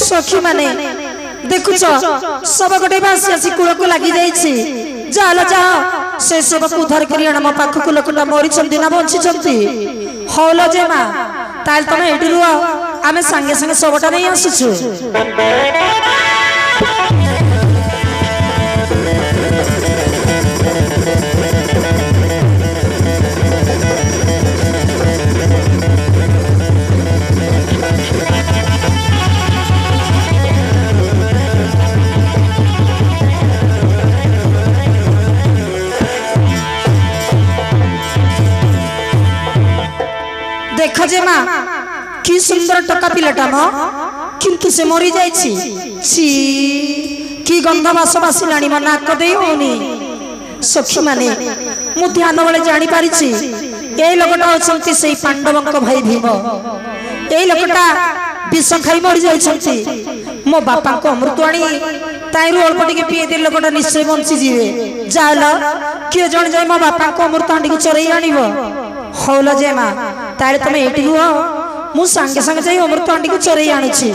সখী মানে দেখুছ সব গোটে ভাসি আসি কূলକୁ লাগি যাইছি যালো যা সে সবକୁ উদ্ধার করি আন ମୋ ପାଖକୁ ଲୋକଟା মরিଛନ୍ତି না বঞ্চিଛନ୍ତି হলো যে মা তাহলে তুমি এটি রুহ আমি সঙ্গে সঙ্গে সবটা নেই আসুছু দেখ যে মা কি সুন্দর টকা পিলাটা ম কিন্তু সে মরি যাইছি ছি কি গন্ধ বাস বাসিলানি মো নাক দেই হউনি সখী মানে মু ধ্যান বেলে জানি পারিছি এই লোকটা হচ্ছন্তি সেই পাণ্ডবଙ୍କ ভাই ভীম এই লোকটা বিষ খাই মরি যাইছন্তি মো বাপাଙ୍କ অমৃত আনি তাইরু অল্প টিকে পিয়ে দিলে লোকটা নিশ্চয় বঞ্চি যাবে যাইল কিଏ জଣେ যাই মো বাপাଙ୍କ অমৃত হাঁডিକୁ চরেই আনিব হল যে মা তাহলে তুমি এটি হুও মু সাঙ্গে সাঙ্গে যাই অমৃত হাঁডিକୁ চরেই আনুছি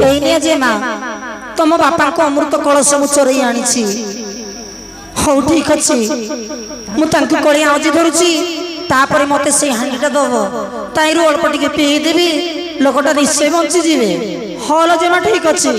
ଏଇନେ ଯେ ମା ତମ ବାପାଙ୍କ ଅମୃତ କଳସ ମୁଁ ଚୋରେଇ ଆଣିଛି। ହଉ ଠିକ ଅଛି, ମୁଁ ତାଙ୍କୁ କଳି ଆଉଜି ଧରୁଛି, ତାପରେ ମତେ ସେଇ ହାଣ୍ଡିଟା ଦବ, ତାଇରୁ ଅଳ୍ପ ଟିକେ ପିଇଦେବି, ଲୋକଟା ନିଶ୍ଚୟ ବଞ୍ଚିଯିବେ। ହଲ ଯେ ମା ଠିକ ଅଛି।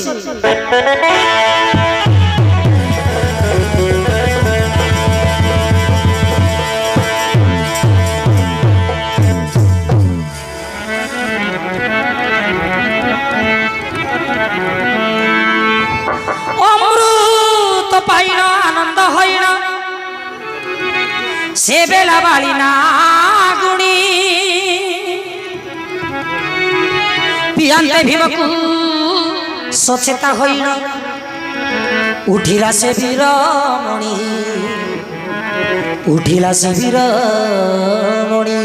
পাইন আনন্দ হইন সে বেলা বালি না গুণী পিয়ান্তে ভীমকু সচেতা হইন উঠিলা সে বীরমণি, উঠিলা সে বীরমণি।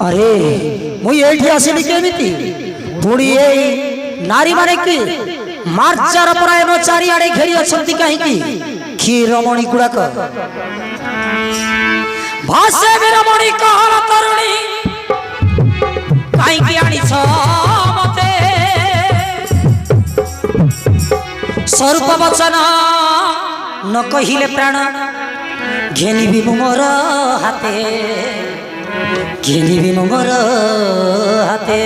अरे मुझे ये आसिली केमिति पुणी एई नारी माने की मार्चार परायण चारिआडे घेरी अछंती काहीकि क्षीरमणि गुड़ाक भाषे वीरमणि कहल तरुणी काहीकि आनिछ मते स्वरूप वचन न कहिले प्राण घेनिबि मोर हाते, घेनिबि मोर हाते।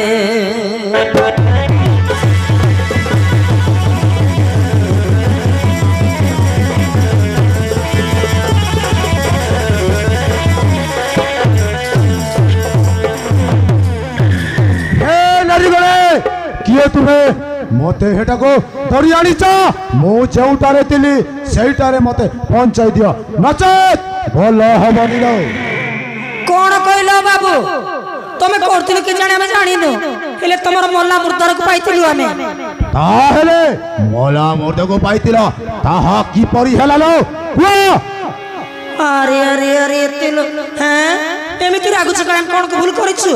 किए तुम्हें मते हेटा को धरी आनीच मु जोटारे थिली सेटारे मते पहुंचाई दियो नचेत भल हबनी रो। कौन कहलो बाबू तमे करथिल के जाने हम जानिनु हेले तमर मल्ला मुर्दार को पाइथिलु हमें ताहेले मल्ला मुर्दा को पाइथिलो ताहा की परी हेला लो अरे अरे अरे तिल हैं एमिति रागुछ कान कोन को भूल करिछु।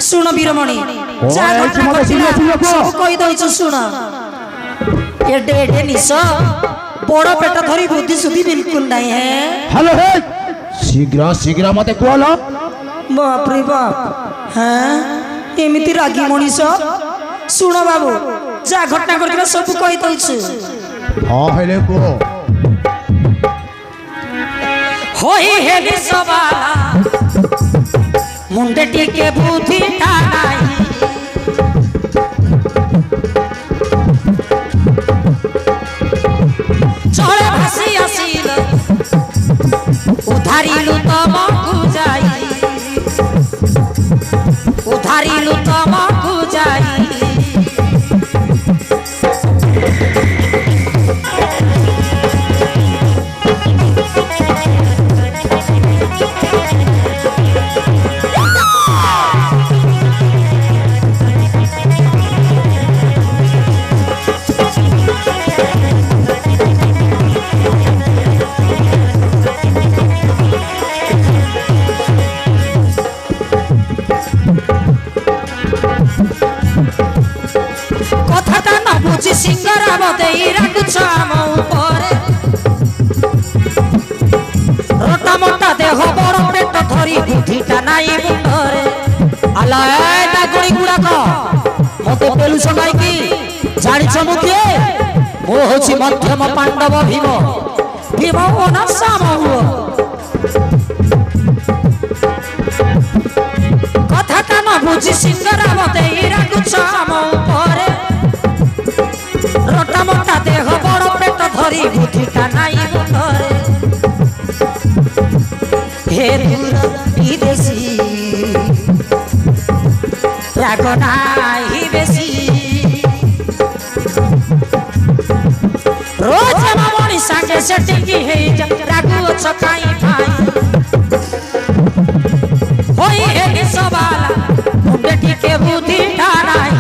सुन वीरमणि जा घटना सब कहि दइछु सुन एडे एडे निस बड़ पेट धरी बुद्धि सुधी बिल्कुल नहीं है। हेलो हे शीघ्र शीघ्र मते कहलो बाप रे बाप हैं एमिति रागी मनीष। सुन बाबू जा घटना करथिला सब कहि दइछु। हां हेले को होई हेली सवाला मुंडे टिके बुद्धि ठानाई चले भासी आसिल उधारिलु तमकु जाई, उधारिलु तमकु जाई। सिंगरा बदेई राखुछ आम उपरे रोटा मोटा देह बड़ पेट धरी बुद्धिटा नाई मुंडरे। आला ए नागुणी गुड़ाक मते पेलुछ काईकि जानिछ मु किए मो होछि मध्यम पांडव भीम, भीम ओ ना साम हुओ कथा कान बुझी सिंगरा बदेई राखुछ आम उपरे रोटा मोटा देह बड़ पेट धरी बुद्धिटा नाई मुंडरे। हे दूर विदेशी राग नाही बेसी रोज मामणी सागे सेटिंगी हे रागु छकाई भाई होई हे सवाला मुंडे टिके बुद्धिटा नाही,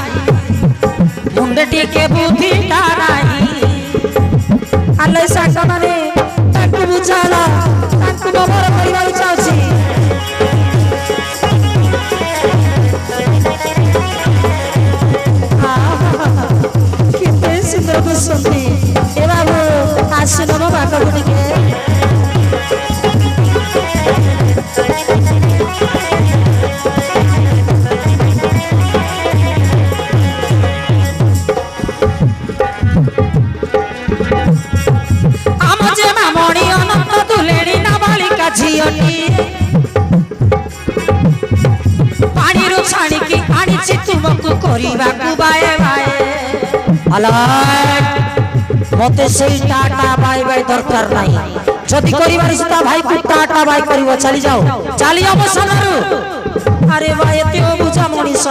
मुंडे टिके बुद्धिटा नाही। आले सागमाने କେତେ ସୁନ୍ଦର ବସନ୍ତି ଏ ବାବୁ ଆସୁନ ମୋ ପାଖକୁ ଟିକେ ଆମ ଯେ ମାମଣି ଅନନ୍ତ ଦୁଲେଣି ନାବାଳିକା ଝିଅଟି ପାଣିରୁ ଛାଣିକି ଆଣିଛି ତୁମକୁ କରିବାକୁ ବାଏ ବାଏ মতে সেই টাটা বাই বাই দরকার নাই যদি করিবার তা ভাইকে টাটা বাই করিব চালি যাও চালি যাও সানারু আরে ভাই এতেও বুঝা মনিষ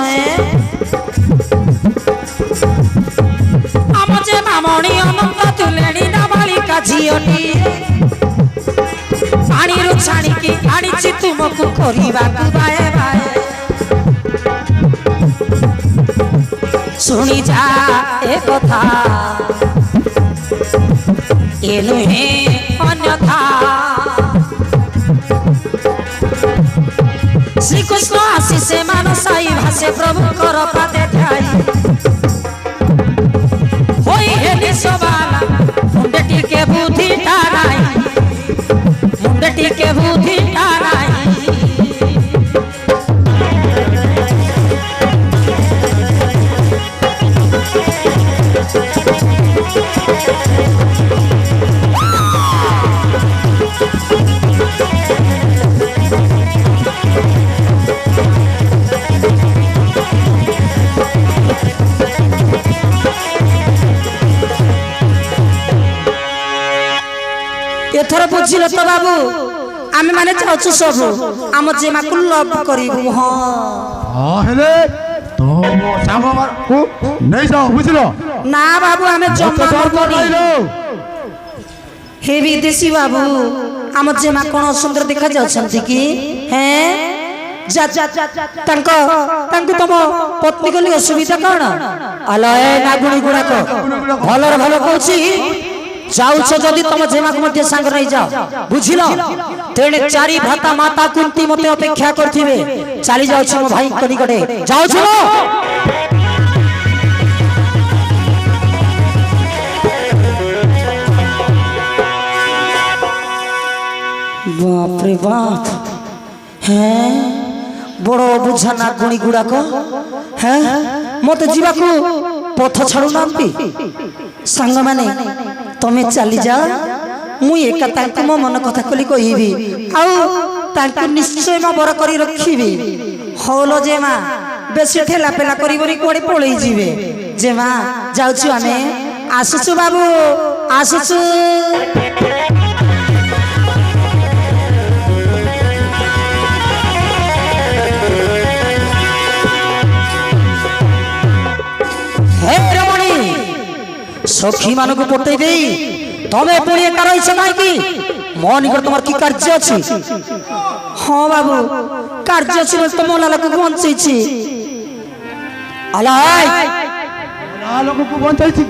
ଆମ ଯେ ମାମଣି ଅନନ୍ତ ତୁଲେଣି ନାବାଳିକା ଝିଅଟି ପାଣିରୁ ଛାଣିକି ଆଣିଛି ତୁମକୁ କରିବାକୁ ବାଏ ବାଏ ଶୁଣି ଯା ଏ କଥା ଏ ନୁହେଁ ଅନ୍ୟଥା ଶ୍ରୀକୃଷ୍ଣ ଆସି ସେମାନ ସାଇ ଭାଷେ ପ୍ରଭୁଙ୍କର ପାଦେ ଠାଇ ହୋଇ ହେଲି ସବାଲା ମୁଣ୍ଡେ ଟିକେ ବୁଦ୍ଧିଟା ନାହିଁ ମୁଣ୍ଡେ ଟିକେ ବୁଦ୍ଧିଟା ନାହିଁ এথর বুঝিল তো বাবু আমি মানে যাচ্ছু সবু আম জেমাকু লভ করিবু হ্যাঁ হেলে তো মো সাঙ্গমারকু নেই যাও বুঝিল না বাবু আমি জমা করি হে বিদেশি বাবু আম জেমা কোন সুন্দর দেখা যাচ্ছন্তি কি হ্যাঁ যা যা তাঙ্ক তাঙ্কু তম পত্নী কলি অসুবিধা কোন আলয় নাগুনি গুড়াক ভালর ভালো কହୁছি যাওছ যদি তম জেমাক মধ্যে সাঙ্গ নাই যাও বুঝিল তেনে চারি ভ্রাতা মাতা কুন্তি মতে অপেক্ষা করথিবে চালি যাওছ মো ভাই কনিকটে যাওছ বাপ রে বাপ হ্যাঁ বড় বুঝা না গুণী গুড়াক হ্যাঁ মতে যাওয়াকু পথ ছাড়ু নান্তি সাঙ্গ মানে তুমি চালি যাও মু একা তাঙ্কু মো মন কথা কলি কইবি আউ তাঙ্কু নিশ্চয় মো বড় করি রখিবি হলো যে মা বেশি ঠেলা পেলা করিবনি কোড়ে পড়েই যাবে যে মা যাউছু আমি আসুছু বাবু আসুছু হে রমণী সখী মানকু পটাই দেই তুমি পুড়িয়ে কার ইচ্ছা নাই কি মো নিকট তোমার কি কার্য আছে হ্যাঁ বাবু কার্য আছে বলে তো মোলা লোককে বঞ্চাইছি আলাই মোলা লোকକୁ বঞ্চাইছি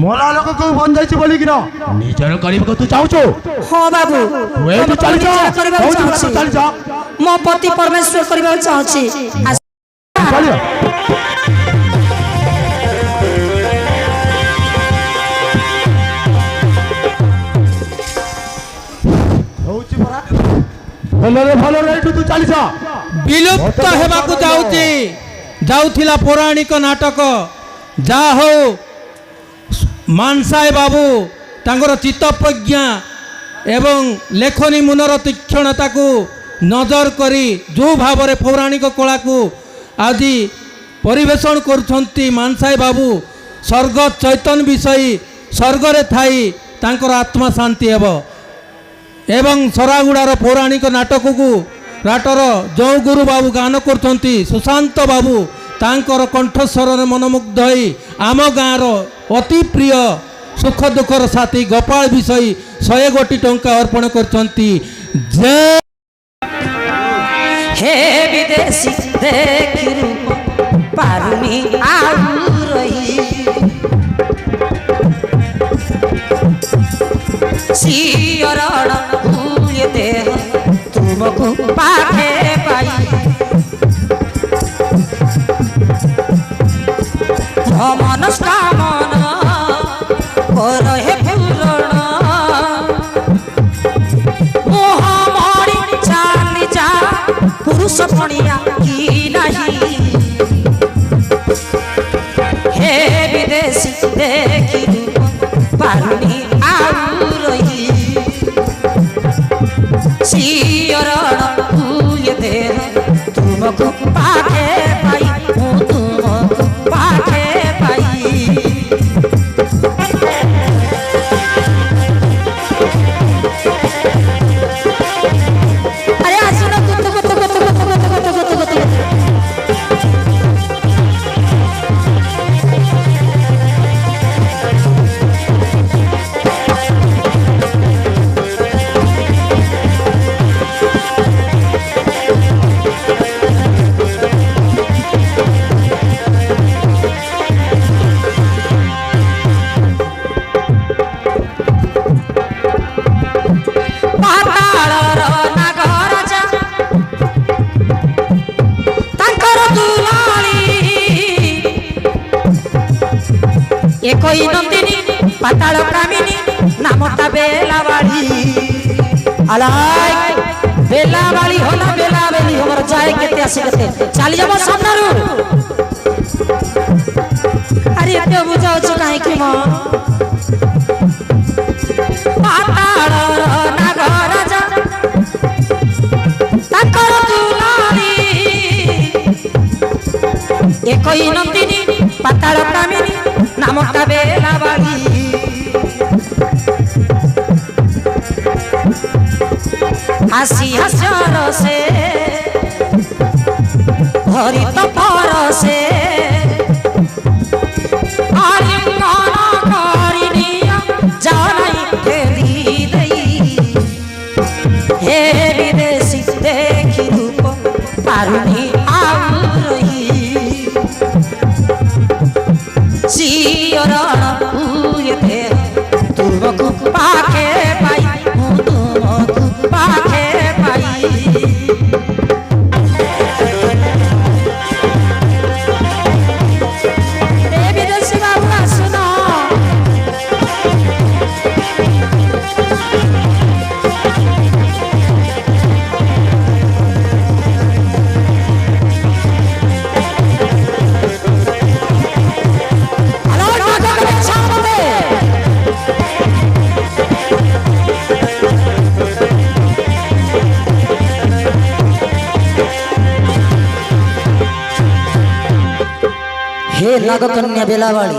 মোলা লোকକୁ বঞ্চাইছি বলি কিনা নিজর କରିବାକୁ তু চাହୁଛୁ হ্যাঁ বাবু তুই এটু চালি যা କରିବାକୁ চাହୁছি চালি যা মো পতি পরমেশ্বর କରିବାକୁ চাହୁছি চালি যা ଭଲରେ ଏଠୁ ତୁ ଚାଲି ଯା ବିଲୁପ୍ତ ହେବାକୁ ଯାଉଛି ଯାଉଥିଲା ପୌରାଣିକ ନାଟକ ଯାହା ହଉ ମାନସାଏ ବାବୁ ତାଙ୍କର ଚିତ୍ତପ୍ରଜ୍ଞା ଏବଂ ଲେଖନୀ ମୁନର ତୀକ୍ଷ୍ଣତାକୁ ନଜର କରି ଯେଉଁ ଭାବରେ ପୌରାଣିକ କଳାକୁ ଆଜି ପରିବେଷଣ କରୁଛନ୍ତି ମାନସାଏ ବାବୁ ସ୍ୱର୍ଗ ଚୈତନ୍ୟ ବିଷୟୀ ସ୍ୱର୍ଗରେ ଥାଇ ତାଙ୍କର ଆତ୍ମା ଶାନ୍ତି ହେବ ଏବଂ ସରାଗୁଡ଼ାର ପୌରାଣିକ ନାଟକକୁ ନାଟର ଯେଉଁ ଗୁରୁ ବାବୁ ଗାନ କରୁଛନ୍ତି ସୁଶାନ୍ତ ବାବୁ ତାଙ୍କର କଣ୍ଠସ୍ୱରରେ ମନମୁଗ୍ଧ ହୋଇ ଆମ ଗାଁର ଅତି ପ୍ରିୟ ସୁଖ ଦୁଃଖର ସାଥୀ ଗୋପାଳ ବିଷୟୀ 100 କୋଟି ଟଙ୍କା ଅର୍ପଣ କରିଛନ୍ତି ଜୟ হে বিদেশি দেখি রূপ পারুনি আউ রহি শিয়রণ ভুলে দেহ তু ତୁମକୁ ପାଖେ ପାଇ ମନସ୍କାମନା କର ହେ ପୂରଣ ମୋହମଣି ଚାଲି ଯା ପୁରୁଷ ପଣିଆ କି ନାହିଁ हे विदेशी देखी पारुनी आउ रही सियरण हुए देर तुमको पाखे पाई हूँ तुमको पाखे पाई अरे आसुन गुत गुत गुत गुत गुत गुत गुत गुत कोई नंदिनी पाताल कामिनी नामटा बेलावाड़ी अलाय बेलावाड़ी होला बेलावेली हमर जाए केते आसी केते चली जाबो सामनारू अरे एते बुझाउ छ काहे कि म पाताल नागर राजा ताकर दुलारी ए कोई नंदिनी पाताल कामिनी नामटा बेलावाड़ी हासी हास्यर से हरित पर से आलिंगन करिनिया जानाई फेरी दई हे विदेशी देखी रूप पारुनी आउ रही सियरण हुए थे तुमको पाखे पाई हूँ तुमको पाखे पाई विदेशी बाबू सुनो हे नागकन्या बेलावाड़ी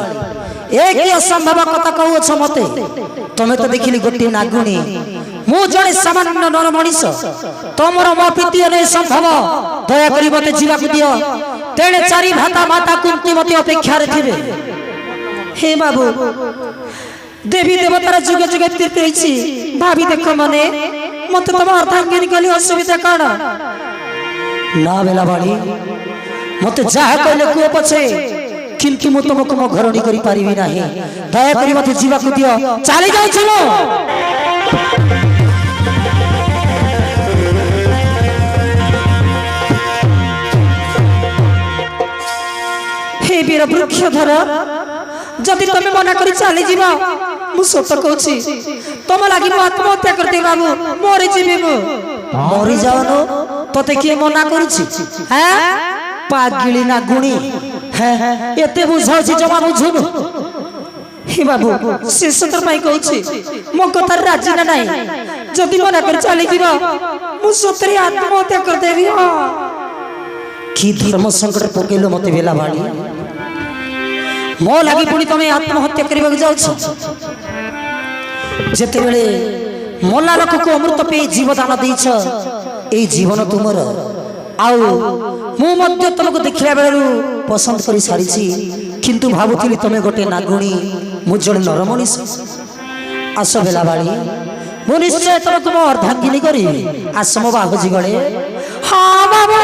एक असंभव कथा कहूछ मते तमे तो देखिली गोटे नागुणी मु जणे सामान्य नर मनीष तमर मो प्रीति नै संभव दया करी मते जीवा को दियो तेणे चारि भाता माता कुंती मते अपेक्षा रे थिबे हे बाबू देवी देवतार जुग जुग तीर्थ रही भाभी देख मने मत तुम अर्धांगिनी कली असुविधा काण ना बेलावाड़ी मत जा कहले को पछे किंतु मु तुमको मो घरणी करी पारिबी नाही दया करी मते जीवा को दियो चली जाओ चलो हे वीर वृक्षधर जदि तमे मना करी चली जीवा मु सत कहूची तुम लागी मु आत्महत्या करते बाबू मरि जीवी मरि जाओ तते के मना करूची हैं पागिली ना गुणी एते बुझाउछि जमा बुझुनु हे बाबू शेष तर पाई कहूछि मो कथा राजी ना नाही जदि मना कर चली जीवा मु सतरे आत्महत्या कर देबी की धर्म संकट पकेलो मते बेलावाड़ी मो लागी पुणी तमे आत्महत्या करबा जाउछ जेते बेले मोला लोक को अमृत पे जीवदान देछ ए जीवन तुमर आउ मु मध्य तुमको देखिला बेलू पसंद करी सारिछि किंतु भाबुथिली तमे गोटे नागुणी मु जण नर मनीष आस बेलावाड़ी मु निश्चय तुमको अर्धांगिनी करी आसम बाबूजी गळे हां बाबू